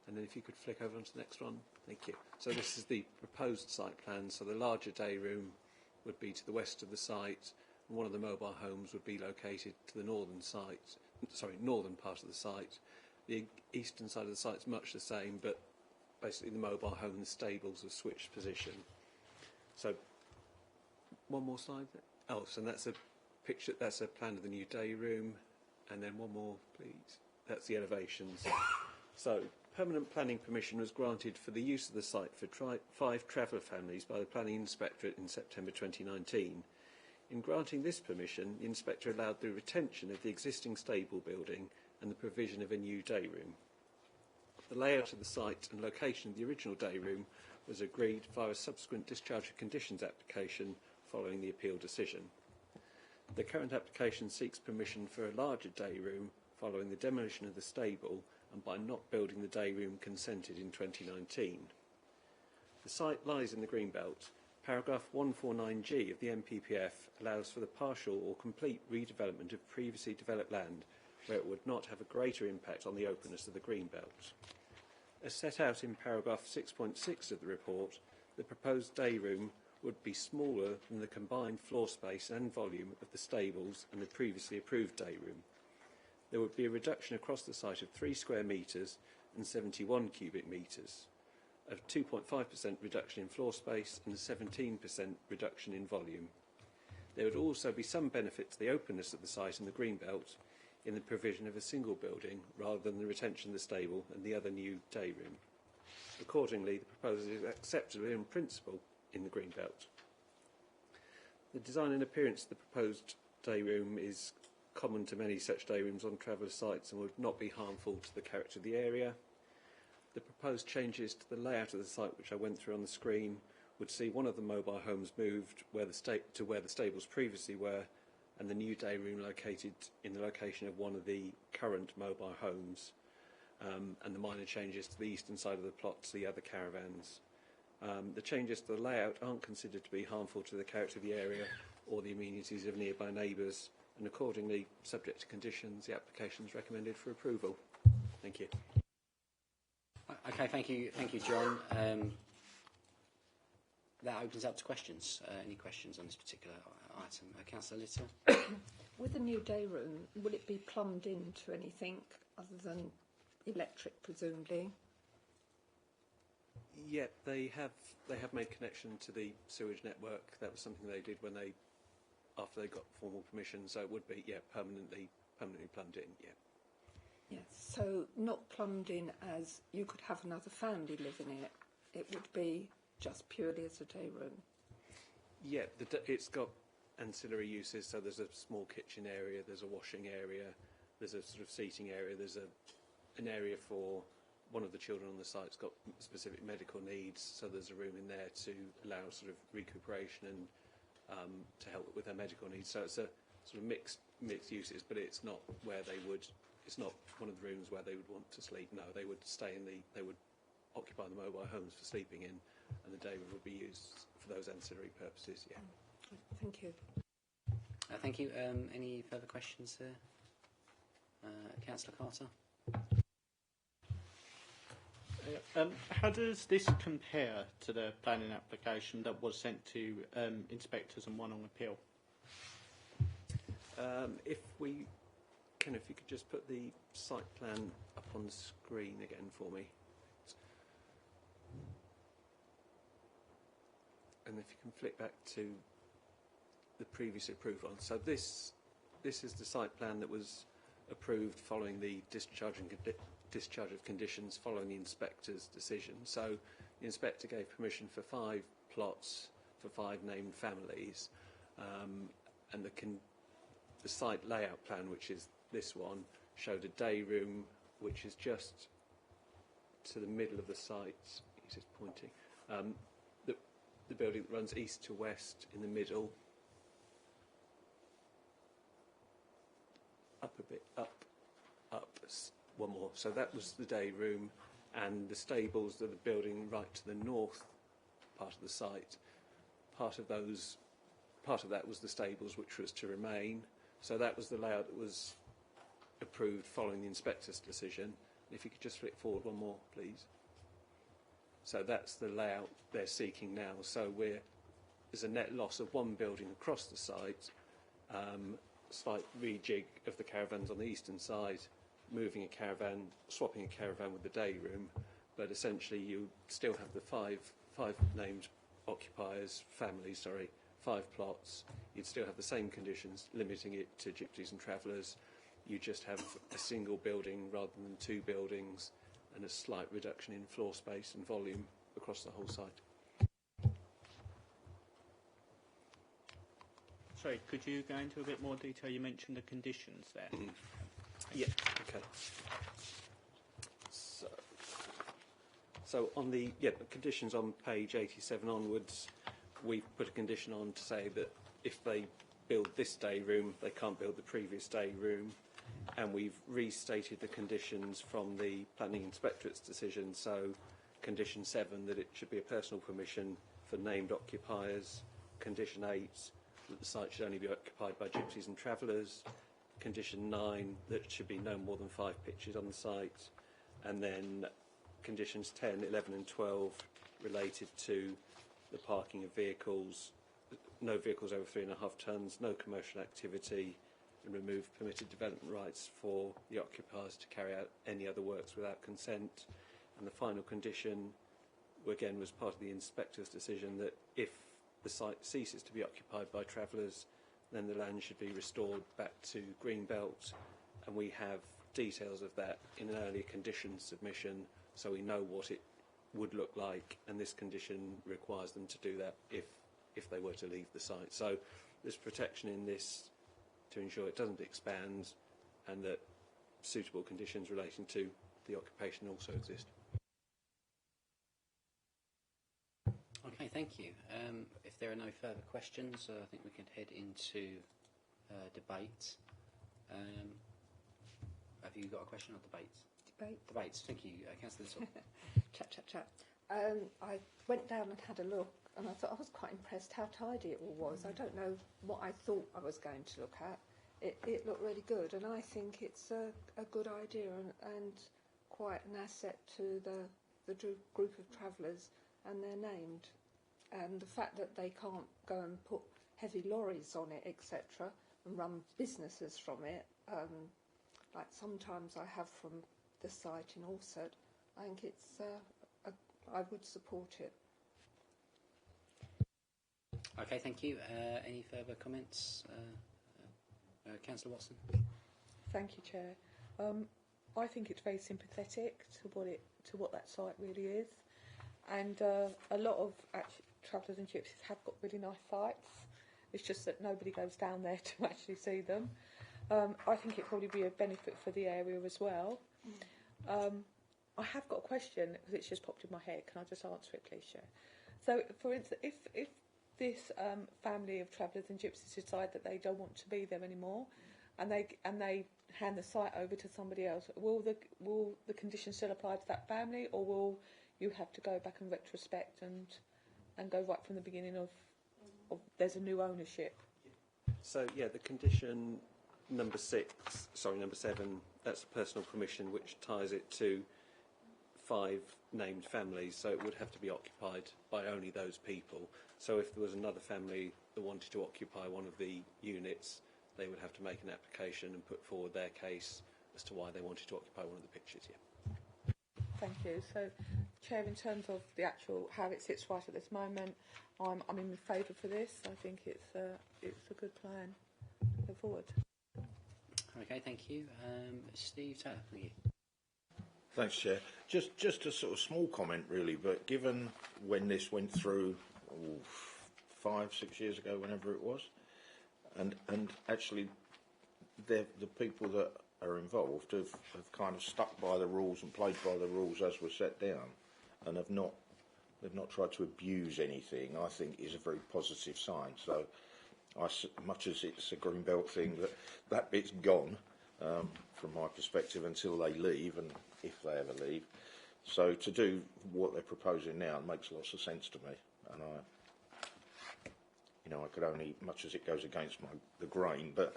And then if you could flick over onto the next one. Thank you. So this is the proposed site plan. So the larger day room would be to the west of the site, and one of the mobile homes would be located to the northern part of the site. The eastern side of the site is much the same, but basically the mobile home and the stables have switched position. So one more slide. Oh, so that's a picture. That's a plan of the new day room, and then one more, please. That's the elevations. So, permanent planning permission was granted for the use of the site for 5 traveller families by the Planning Inspectorate in September 2019. In granting this permission, the Inspector allowed the retention of the existing stable building and the provision of a new day room. The layout of the site and location of the original day room was agreed via a subsequent discharge of conditions application following the appeal decision. The current application seeks permission for a larger day room following the demolition of the stable and by not building the day room consented in 2019. The site lies in the Greenbelt. Paragraph 149G of the MPPF allows for the partial or complete redevelopment of previously developed land where it would not have a greater impact on the openness of the Greenbelt. As set out in paragraph 6.6 of the report, the proposed day room would be smaller than the combined floor space and volume of the stables and the previously approved day room. There would be a reduction across the site of 3 square metres and 71 cubic metres, a 2.5% reduction in floor space and a 17% reduction in volume. There would also be some benefit to the openness of the site and the Greenbelt in the provision of a single building rather than the retention of the stable and the other new day room. Accordingly, the proposal is acceptable in principle in the Greenbelt. The design and appearance of the proposed day room is common to many such day rooms on traveller sites and would not be harmful to the character of the area. The proposed changes to the layout of the site, which I went through on the screen, would see one of the mobile homes moved to where the stables previously were, and the new day room located in the location of one of the current mobile homes, and the minor changes to the eastern side of the plot to the other caravans. The changes to the layout aren't considered to be harmful to the character of the area or the amenities of nearby neighbours, and accordingly, subject to conditions, the application is recommended for approval. Thank you. Okay, thank you, John. That opens up to questions. Any questions on this particular item? Councillor Little? With the new day room, will it be plumbed into anything other than electric, presumably? Yeah, they have made connection to the sewage network. That was something they did when after they got formal permission. So it would be permanently plumbed in. Yeah. Yes. So not plumbed in as you could have another family live in it. It would be just purely as a day room. Yeah, it's got ancillary uses. So there's a small kitchen area, there's a washing area, there's a sort of seating area, there's an area for one of the children on the site's got specific medical needs, so there's a room in there to allow sort of recuperation and to help with their medical needs. So it's a sort of mixed uses, but it's not where they would. It's not one of the rooms where they would want to sleep. No, they would stay they would occupy the mobile homes for sleeping in, and the day room would be used for those ancillary purposes. Yeah. Thank you. Thank you. Any further questions there? Councillor Carter? How does this compare to the planning application that was sent to inspectors and one on appeal? If you could just put the site plan up on the screen again for me. And if you can flick back to the previous approved one. So this is the site plan that was approved following the discharge of conditions following the inspector's decision. So the inspector gave permission for 5 plots for 5 named families, and the site layout plan, which is this one, showed a day room which is just to the middle of the site. He's just pointing. The building that runs east to west in the middle. Up a bit, up, one more. So that was the day room, and the stables of the building right to the north part of the site. Part of that was the stables, which was to remain. So that was the layout that was approved following the inspector's decision. If you could just flick forward one more, please. So that's the layout they're seeking now. So there's a net loss of 1 building across the site, slight rejig of the caravans on the eastern side, swapping a caravan with the day room, but essentially you still have the five named families, 5 plots. You'd still have the same conditions, limiting it to gypsies and travellers. You just have a single building rather than 2 buildings, and a slight reduction in floor space and volume across the whole site. Sorry, could you go into a bit more detail? You mentioned the conditions there. Yeah, okay. So on the conditions on page 87 onwards, we've put a condition on to say that if they build this day room, they can't build the previous day room, and we've restated the conditions from the planning inspectorate's decision. So condition 7, that it should be a personal permission for named occupiers. Condition 8, that the site should only be occupied by gypsies and travellers. Condition 9, that it should be no more than 5 pitches on the site. And then conditions 10, 11 and 12 related to the parking of vehicles, no vehicles over 3.5 tonnes, no commercial activity, and remove permitted development rights for the occupiers to carry out any other works without consent. And the final condition, again, was part of the inspector's decision that if the site ceases to be occupied by travellers, then the land should be restored back to Greenbelt, and we have details of that in an earlier condition submission, so we know what it would look like, and this condition requires them to do that if they were to leave the site. So there's protection in this to ensure it doesn't expand, and that suitable conditions relating to the occupation also exist. Okay, thank you. If there are no further questions, I think we can head into debate. Have you got a question or debate? Debates. Thank you, Councillor Little. Chat. I went down and had a look, and I thought I was quite impressed how tidy it all was. I don't know what I thought I was going to look at. It looked really good, and I think it's a good idea and quite an asset to the the group of travellers and they're named. And the fact that they can't go and put heavy lorries on it, etc., and run businesses from it, like sometimes I have from the site in Orsett, I think it's, I would support it. Okay, thank you. Any further comments? Councillor Watson? Thank you, Chair. I think it's very sympathetic to what that site really is, and a lot of travellers and gypsies have got really nice sites. It's just that nobody goes down there to actually see them. I think it'd probably be a benefit for the area as well. I have got a question because it's just popped in my head. Can I just answer it, please, Chair? So, for instance, if this family of travellers and gypsies decide that they don't want to be there anymore, and they hand the site over to somebody else, will the conditions still apply to that family, or will you have to go back and retrospect and go right from the beginning of there's a new ownership? So yeah, the condition number 7, that's personal permission, which ties it to 5 named families, so it would have to be occupied by only those people. So if there was another family that wanted to occupy one of the units, they would have to make an application and put forward their case as to why they wanted to occupy one of the pictures. Yeah. Thank you. So, Chair, in terms of the actual how it sits right at this moment, I'm in favour for this. I think it's a good plan to go forward. Okay, thank you. Steve Taylor, thank you. Thanks, Chair. Just a sort of small comment, really, but given when this went through 5, 6 years ago, whenever it was, and actually the people that are involved have kind of stuck by the rules and played by the rules as were set down, and they've not tried to abuse anything, I think is a very positive sign. So, much as it's a Greenbelt thing, that bit's gone from my perspective until they leave, and if they ever leave. So to do what they're proposing now makes lots of sense to me, and I could only, much as it goes against the grain, but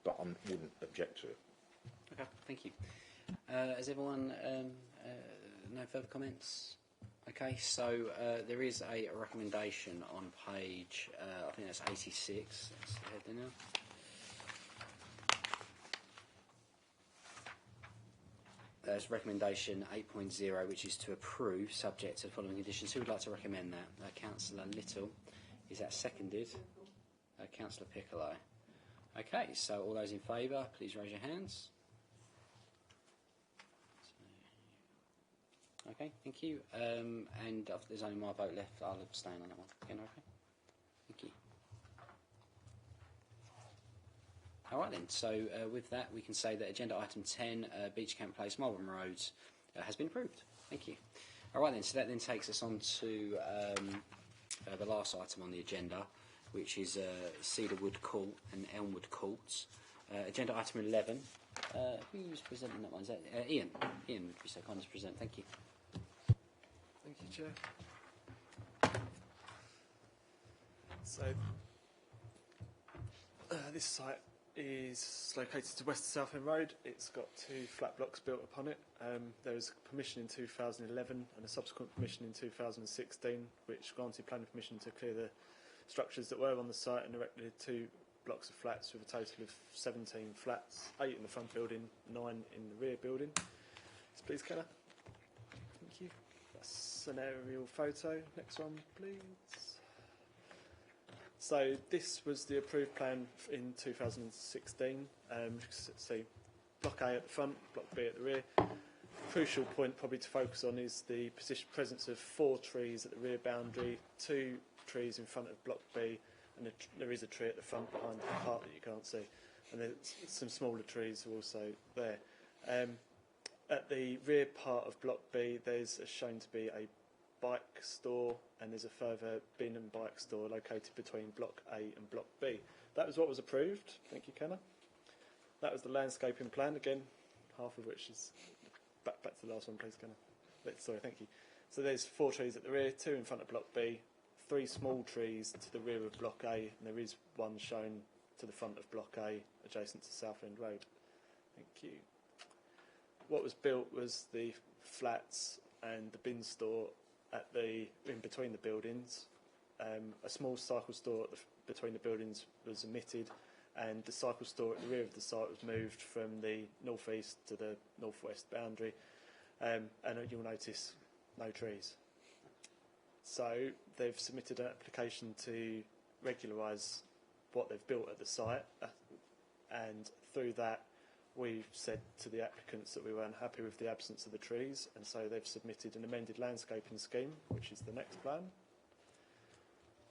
I wouldn't object to it. Okay, thank you. Has everyone no further comments? Okay, so there is a recommendation on page, I think that's 86. Let's head there now. There's recommendation 8.0, which is to approve, subject to the following conditions. Who would like to recommend that? Councillor Little. Is that seconded? Councillor Piccolo. Okay, so all those in favour, please raise your hands. Okay, thank you. And if there's only my vote left, I'll abstain on that one. Again, okay? Thank you. All right then, so with that we can say that agenda item 10, Beach Camp Place, Marlborough Roads, has been approved. Thank you. All right then, so that then takes us on to the last item on the agenda, which is Cedarwood Court and Elmwood Courts. Agenda item 11. Who's presenting that one? Is that Ian? Ian would be so kind as to present. Thank you. Thank you, Chair. So, this site is located to West South End Road. It's got 2 flat blocks built upon it. There was permission in 2011 and a subsequent permission in 2016, which granted planning permission to clear the structures that were on the site and erected 2 blocks of flats with a total of 17 flats, 8 in the front building, 9 in the rear building. So please, Keller. Thank you. That's an aerial photo. Next one, please. So this was the approved plan in 2016. You can see Block A at the front, Block B at the rear. Crucial point probably to focus on is the presence of 4 trees at the rear boundary, 2 trees in front of Block B, and there is a tree at the front behind the part that you can't see. And there's some smaller trees also there. At the rear part of Block B, there's shown to be a bike store, and there's a further bin and bike store located between Block A and Block B. That was what was approved. Thank you, Kenna. That was the landscaping plan, again, half of which is back to the last one, please, Kenna. Sorry, thank you. So there's 4 trees at the rear, 2 in front of Block B, 3 small trees to the rear of Block A, and there is one shown to the front of Block A, adjacent to South End Road. Thank you. What was built was the flats and the bin store in between the buildings. A small cycle store between the buildings was omitted, and the cycle store at the rear of the site was moved from the northeast to the northwest boundary, and you'll notice no trees. So they've submitted an application to regularise what they've built at the site, and through that we've said to the applicants that we were unhappy with the absence of the trees, and so they've submitted an amended landscaping scheme, which is the next plan,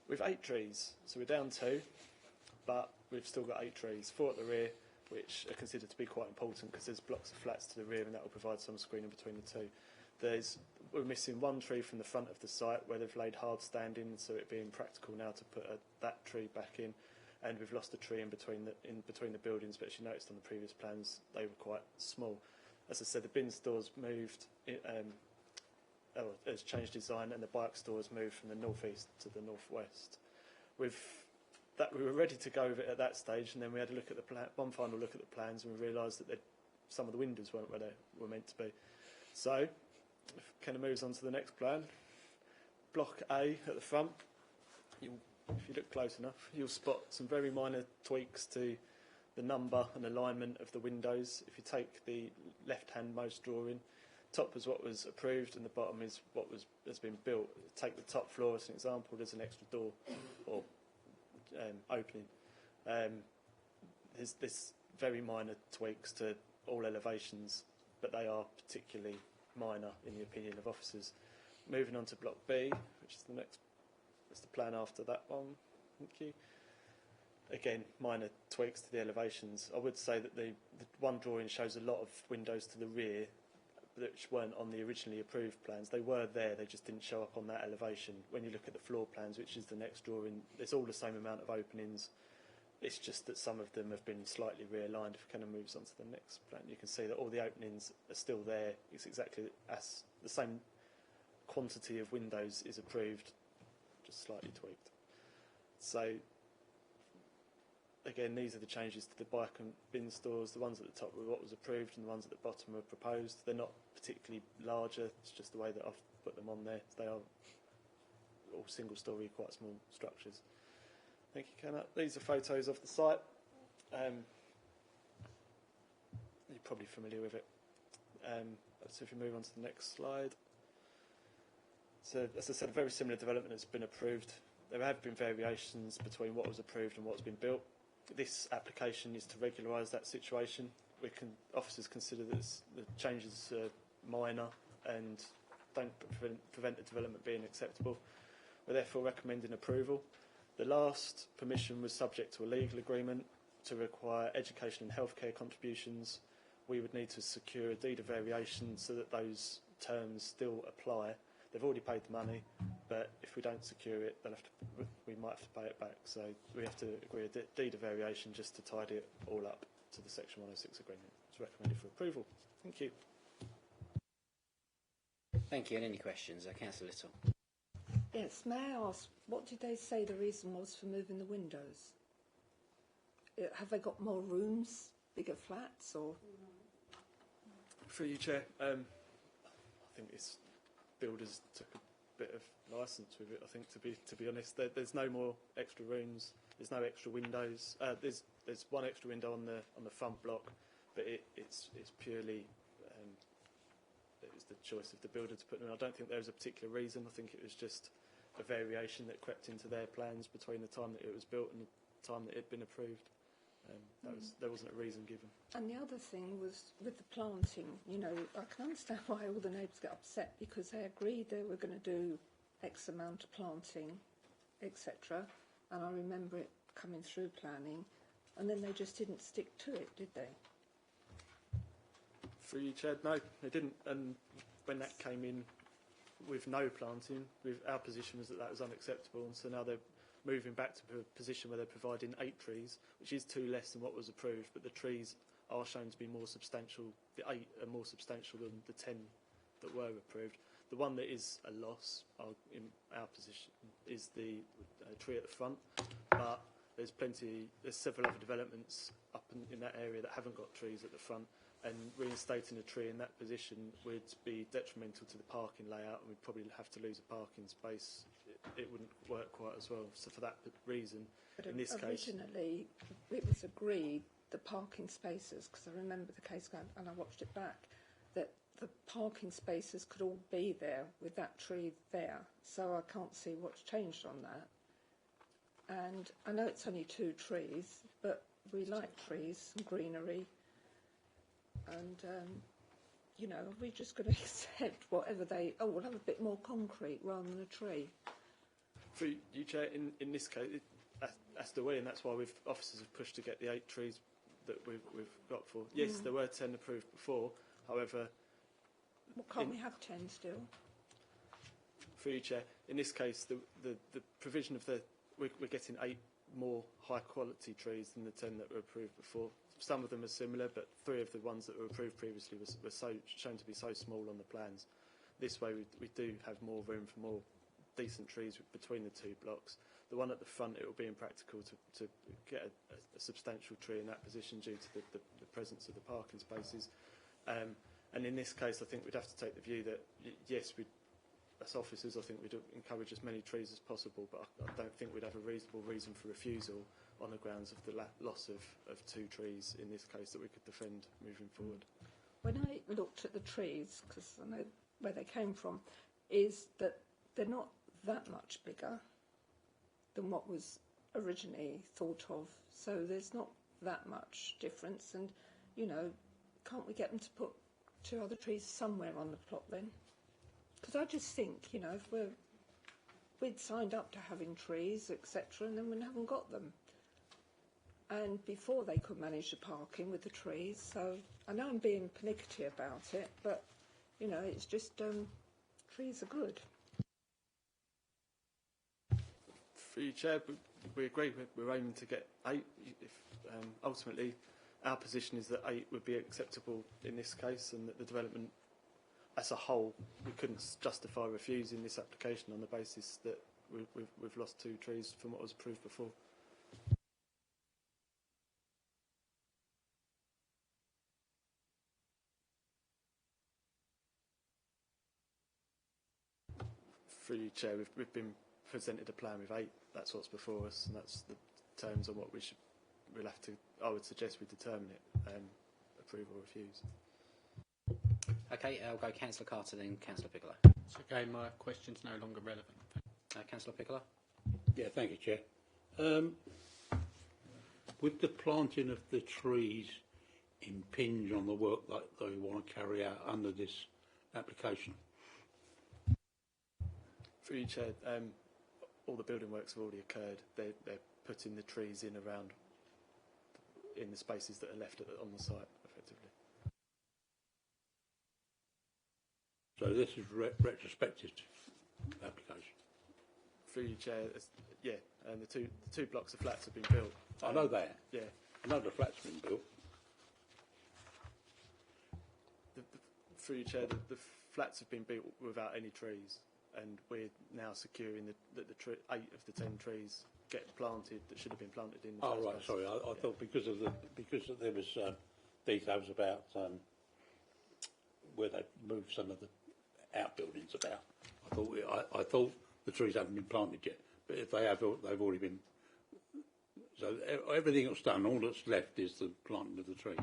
with 8 trees. So we're down 2, but we've still got 8 trees, 4 at the rear, which are considered to be quite important because there's blocks of flats to the rear, and that will provide some screening between the two. We're missing 1 tree from the front of the site where they've laid hard standing, so it'd be impractical now to put that tree back in. And we've lost a tree in between the buildings, but as you noticed on the previous plans, they were quite small. As I said, the bin store's moved, has changed design, and the bike store's moved from the northeast to the northwest. We were ready to go with it at that stage, and then we had a look at one final look at the plans, and we realised that some of the windows weren't where they were meant to be. So, if Kenna moves on to the next plan, Block A at the front. If you look close enough, you'll spot some very minor tweaks to the number and alignment of the windows. If you take the left-hand most drawing, top is what was approved and the bottom is what has been built. Take the top floor as an example, there's an extra door or opening. There's very minor tweaks to all elevations, but they are particularly minor in the opinion of officers. Moving on to Block B, which is the next. That's the plan after that one. Thank you. Again, minor tweaks to the elevations. I would say that the one drawing shows a lot of windows to the rear which weren't on the originally approved plans. They were there, they just didn't show up on that elevation. When you look at the floor plans, which is the next drawing, it's all the same amount of openings. It's just that some of them have been slightly realigned. If it kind of moves on to the next plan, you can see that all the openings are still there. It's exactly as the same quantity of windows is approved, just slightly tweaked. So again, these are the changes to the bike and bin stores. The ones at the top were what was approved, and the ones at the bottom were proposed. They're not particularly larger, it's just the way that I've put them on there. They are all single story, quite small structures. Thank you, Kenna. These are photos of the site. You're probably familiar with it. So if you move on to the next slide. So, as I said, a very similar development has been approved. There have been variations between what was approved and what's been built. This application is to regularise that situation. Officers consider that the changes are minor and don't prevent the development being acceptable. We're therefore recommending approval. The last permission was subject to a legal agreement to require education and healthcare contributions. We would need to secure a deed of variation so that those terms still apply. They've already paid the money, but if we don't secure it, we might have to pay it back. So we have to agree a deed of variation just to tidy it all up to the Section 106 agreement. It's recommended for approval. Thank you. Thank you. And any questions? Councillor Little. Yes, may I ask, what did they say the reason was for moving the windows? Have they got more rooms, bigger flats, or...? Through you, Chair. I think it's builders took a bit of licence with it. I think to be honest, there's no more extra rooms. There's no extra windows. There's one extra window on the front block, but it's purely it was the choice of the builder to put them in. I don't think there was a particular reason. I think it was just a variation that crept into their plans between the time that it was built and the time that it had been approved. There wasn't a reason given. And the other thing was with the planting, I can understand why all the neighbours get upset because they agreed they were going to do X amount of planting, etc. And I remember it coming through planning, and then they just didn't stick to it, did they? Through you, Chair, no, they didn't. And when that came in with no planting, our position was that was unacceptable, and so now they're moving back to a position where they're providing 8 trees, which is 2 less than what was approved, but the trees are shown to be more substantial. The 8 are more substantial than the 10 that were approved. The one that is a loss, in our position, is the tree at the front, but there's several other developments up in that area that haven't got trees at the front, and reinstating a tree in that position would be detrimental to the parking layout, and we'd probably have to lose a parking space. It wouldn't work quite as well. So for that reason, but in this case, originally it was agreed the parking spaces, because I remember the case going, and I watched it back, that the parking spaces could all be there with that tree there. So I can't see what's changed on that. And I know it's only 2 trees, but we like trees and greenery. And, you know, are we just going to accept whatever they... Oh, we'll have a bit more concrete rather than a tree. for you, Chair, in this case, that's the way, and that's why officers have pushed to get the 8 trees that we've got for. Yes, there were 10 approved before, however... Well, can't we have 10 still? For you, Chair, in this case, the provision of the... We're getting 8 more high-quality trees than the 10 that were approved before. Some of them are similar, but 3 of the ones that were approved previously were shown to be so small on the plans. This way, we do have more room for more decent trees between the 2 blocks. The one at the front, it will be impractical to get a substantial tree in that position due to the presence of the parking spaces. And in this case, I think we'd have to take the view that, yes, as officers, I think we'd encourage as many trees as possible, but I don't think we'd have a reasonable reason for refusal on the grounds of the loss of 2 trees in this case that we could defend moving forward. When I looked at the trees, because I know where they came from, is that they're not that much bigger than what was originally thought of. So there's not that much difference. And, you know, can't we get them to put 2 other trees somewhere on the plot then? Because I just think, you know, if we'd signed up to having trees, etc., and then we haven't got them. And before they could manage the parking with the trees. So I know I'm being pernickety about it, but, you know, it's just trees are good. Through you, Chair, we agree. We're aiming to get 8. Ultimately, our position is that 8 would be acceptable in this case, and that the development as a whole, we couldn't justify refusing this application on the basis that we've lost 2 trees from what was approved before. Through you, Chair, we've been presented a plan with 8. That's what's before us, and that's the terms on what we'll have to. I would suggest we determine it, approve or refuse. Okay, I'll go Councillor Carter, then Councillor Piccolo. So again, my question's no longer relevant. Councillor Piccolo. Yeah, thank you, Chair. Would the planting of the trees impinge on the work that they want to carry out under this application? Through you, Chair, all the building works have already occurred. They're putting the trees in the spaces that are left on the site, effectively. So this is retrospective application. Through you, Chair, yeah, and the two blocks of flats have been built. I know that. Yeah. I know the flats have been built. Through you, Chair, the flats have been built without any trees, and we're now securing that 8 of the 10 trees get planted that should have been planted in the Oh, right, sorry. I thought because there was details about where they moved some of the outbuildings about. I thought the trees haven't been planted yet, but if they have, they've already been. So everything that's done, all that's left is the planting of the trees.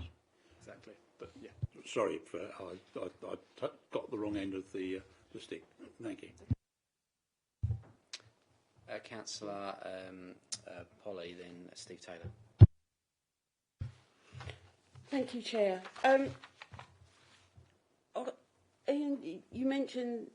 Exactly, but yeah. Sorry, I got the wrong end of the stick. Thank you. Councillor Polly, then Steve Taylor. Thank you, Chair. Ian, you mentioned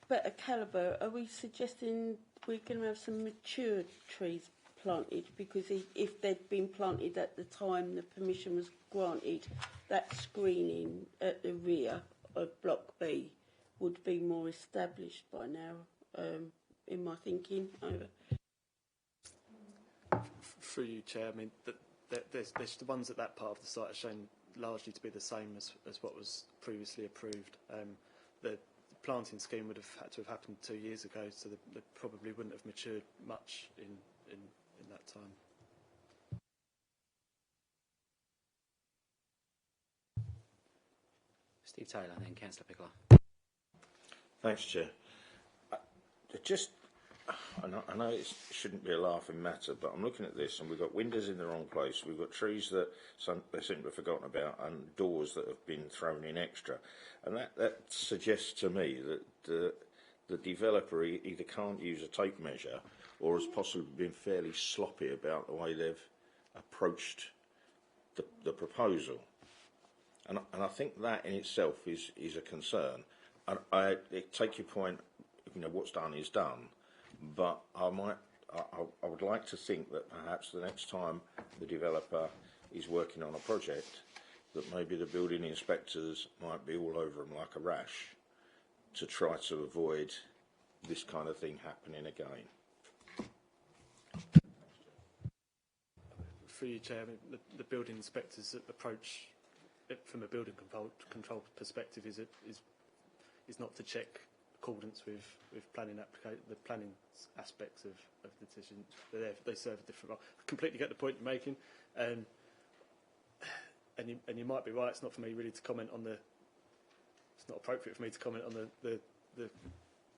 better calibre. Are we suggesting we're going to have some mature trees planted? Because if they'd been planted at the time the permission was granted, that screening at the rear of Block B would be more established by now, in my thinking. Over. Through you, Chair, I mean, there's the ones at that part of the site are shown largely to be the same as what was previously approved. The planting scheme would have had to have happened 2 years ago, so they probably wouldn't have matured much in that time. Steve Taylor, then Councillor Pickler. Thanks, Chair. Just, I know it shouldn't be a laughing matter, but I'm looking at this and we've got windows in the wrong place, we've got trees that they seem to have forgotten about, and doors that have been thrown in extra. And that suggests to me that the developer either can't use a tape measure or has possibly been fairly sloppy about the way they've approached the proposal. And I think that in itself is a concern. I take your point, what's done is done, but I would like to think that perhaps the next time the developer is working on a project, that maybe the building inspectors might be all over them like a rash to try to avoid this kind of thing happening again. Through you, Chair, the building inspectors' approach from a building control perspective is not to check accordance with planning the planning aspects of the decision. They serve a different role. I completely get the point you're making, and you might be right. It's not for me really to comment on it's not appropriate for me to comment on the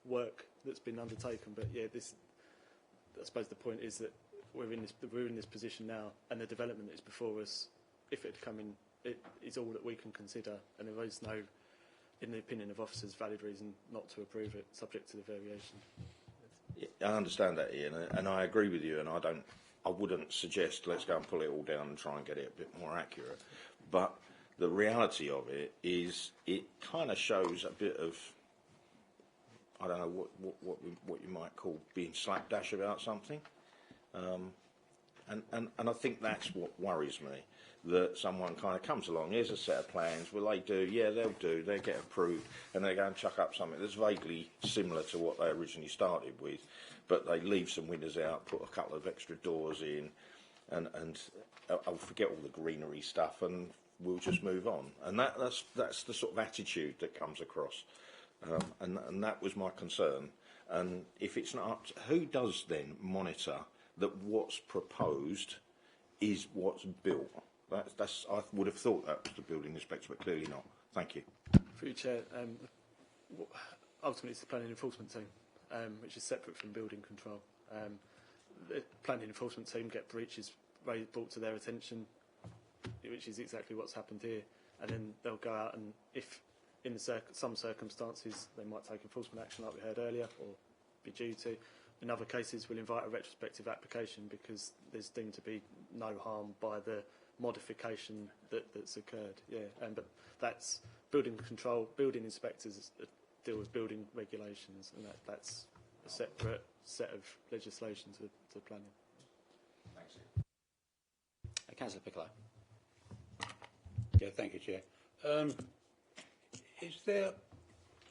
work that's been undertaken. But yeah, I suppose the point is that we're in this position now, and the development that is before us, if it had come in, it is all that we can consider, and there is no, in the opinion of officers, valid reason not to approve it, subject to the variation. I understand that, Ian, and I agree with you, and I wouldn't suggest let's go and pull it all down and try and get it a bit more accurate. But the reality of it is, it kind of shows a bit of, I don't know what you might call being slapdash about something, and I think that's what worries me. That someone kind of comes along, here's a set of plans, will they do? Yeah, they get approved, and they go and chuck up something that's vaguely similar to what they originally started with, but they leave some windows out, put a couple of extra doors in, and I'll forget all the greenery stuff, and we'll just move on. And that's the sort of attitude that comes across, and that was my concern. And if it's not up to, who does then monitor that what's proposed is what's built? I would have thought that was the building inspector, but clearly not. Thank you. Through you, Chair, ultimately it's the planning enforcement team, which is separate from building control. The planning enforcement team get breaches brought to their attention, which is exactly what's happened here, and then they'll go out and, if in some circumstances they might take enforcement action like we heard earlier, or be due to. In other cases we'll invite a retrospective application because there's deemed to be no harm by the modification that's occurred. But that's building control. Building inspectors deal with building regulations, and that's a separate set of legislation to planning. Thanks. Councillor Piccolo. Yeah, thank you, Chair. Is there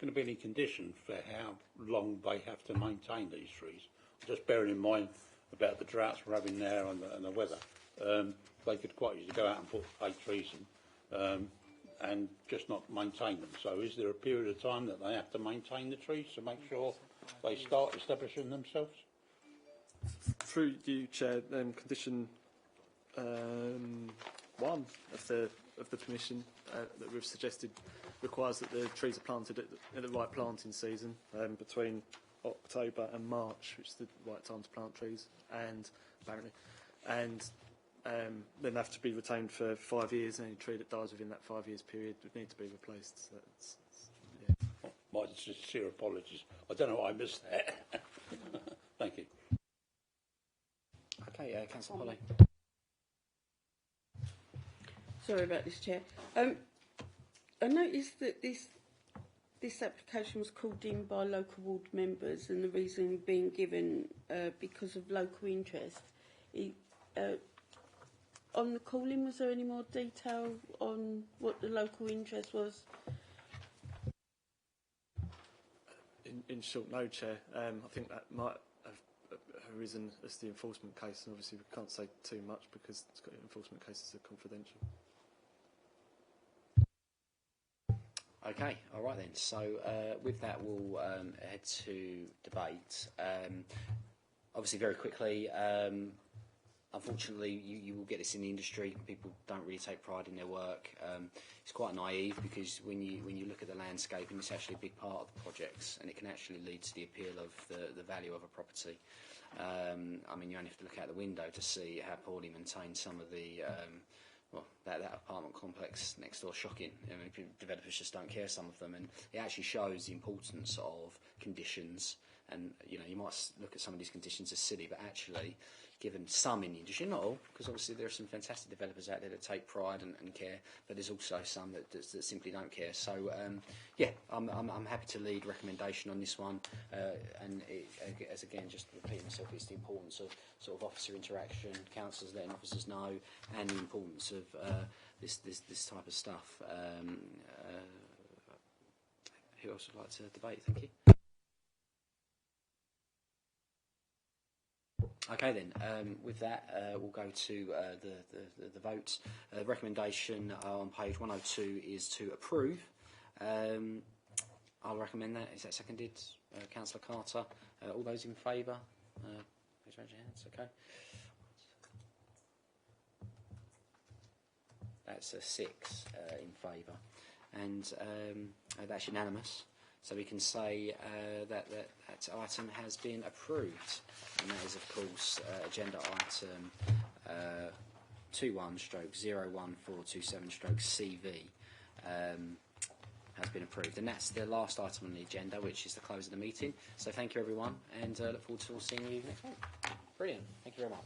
going to be any condition for how long they have to maintain these trees? Just bearing in mind about the droughts we're having now and the weather. They could quite easily go out and put 8 trees in and just not maintain them. So is there a period of time that they have to maintain the trees to make sure they start establishing themselves? Through you, Chair, condition 1 of the permission that we've suggested requires that the trees are planted at the right planting season, between October and March, which is the right time to plant trees, and then they have to be retained for 5 years, and any tree that dies within that 5 years period would need to be replaced. So yeah. My sincere apologies. I don't know why I missed that. Thank you. Okay, Councillor Polly. Sorry about this, Chair. I noticed that this application was called in by local ward members, and the reason being given because of local interest. On the call-in, was there any more detail on what the local interest was? In short, no, Chair. I think that might have arisen as the enforcement case, and obviously we can't say too much because enforcement cases are confidential. Okay, all right then. So with that, we'll head to debate. Obviously, very quickly, unfortunately, you will get this in the industry. People don't really take pride in their work. It's quite naive because when you look at the landscaping, it's actually a big part of the projects, and it can actually lead to the appeal of the value of a property. I mean, you only have to look out the window to see how poorly maintained some of the that apartment complex next door. Shocking. I mean, developers just don't care, some of them, and it actually shows the importance of conditions. And you might look at some of these conditions as silly, but actually, given some in the industry, not all, because obviously there are some fantastic developers out there that take pride and care, but there's also some that simply don't care. So I'm happy to lead recommendation on this one, and as again, just repeating myself, it's the importance of sort of officer interaction, councillors letting officers know, and the importance of this type of stuff. Who else would like to debate? Thank you. Okay then, with that we'll go to the votes. Recommendation on page 102 is to approve. I'll recommend that. Is that seconded? Councillor Carter. All those in favour? Please raise your hands. Okay. That's a 6 in favour. And that's unanimous. So we can say that item has been approved. And that is, of course, agenda item 21/01427/CV has been approved. And that's the last item on the agenda, which is the close of the meeting. So thank you, everyone, and look forward to seeing you next week. Brilliant. Thank you very much.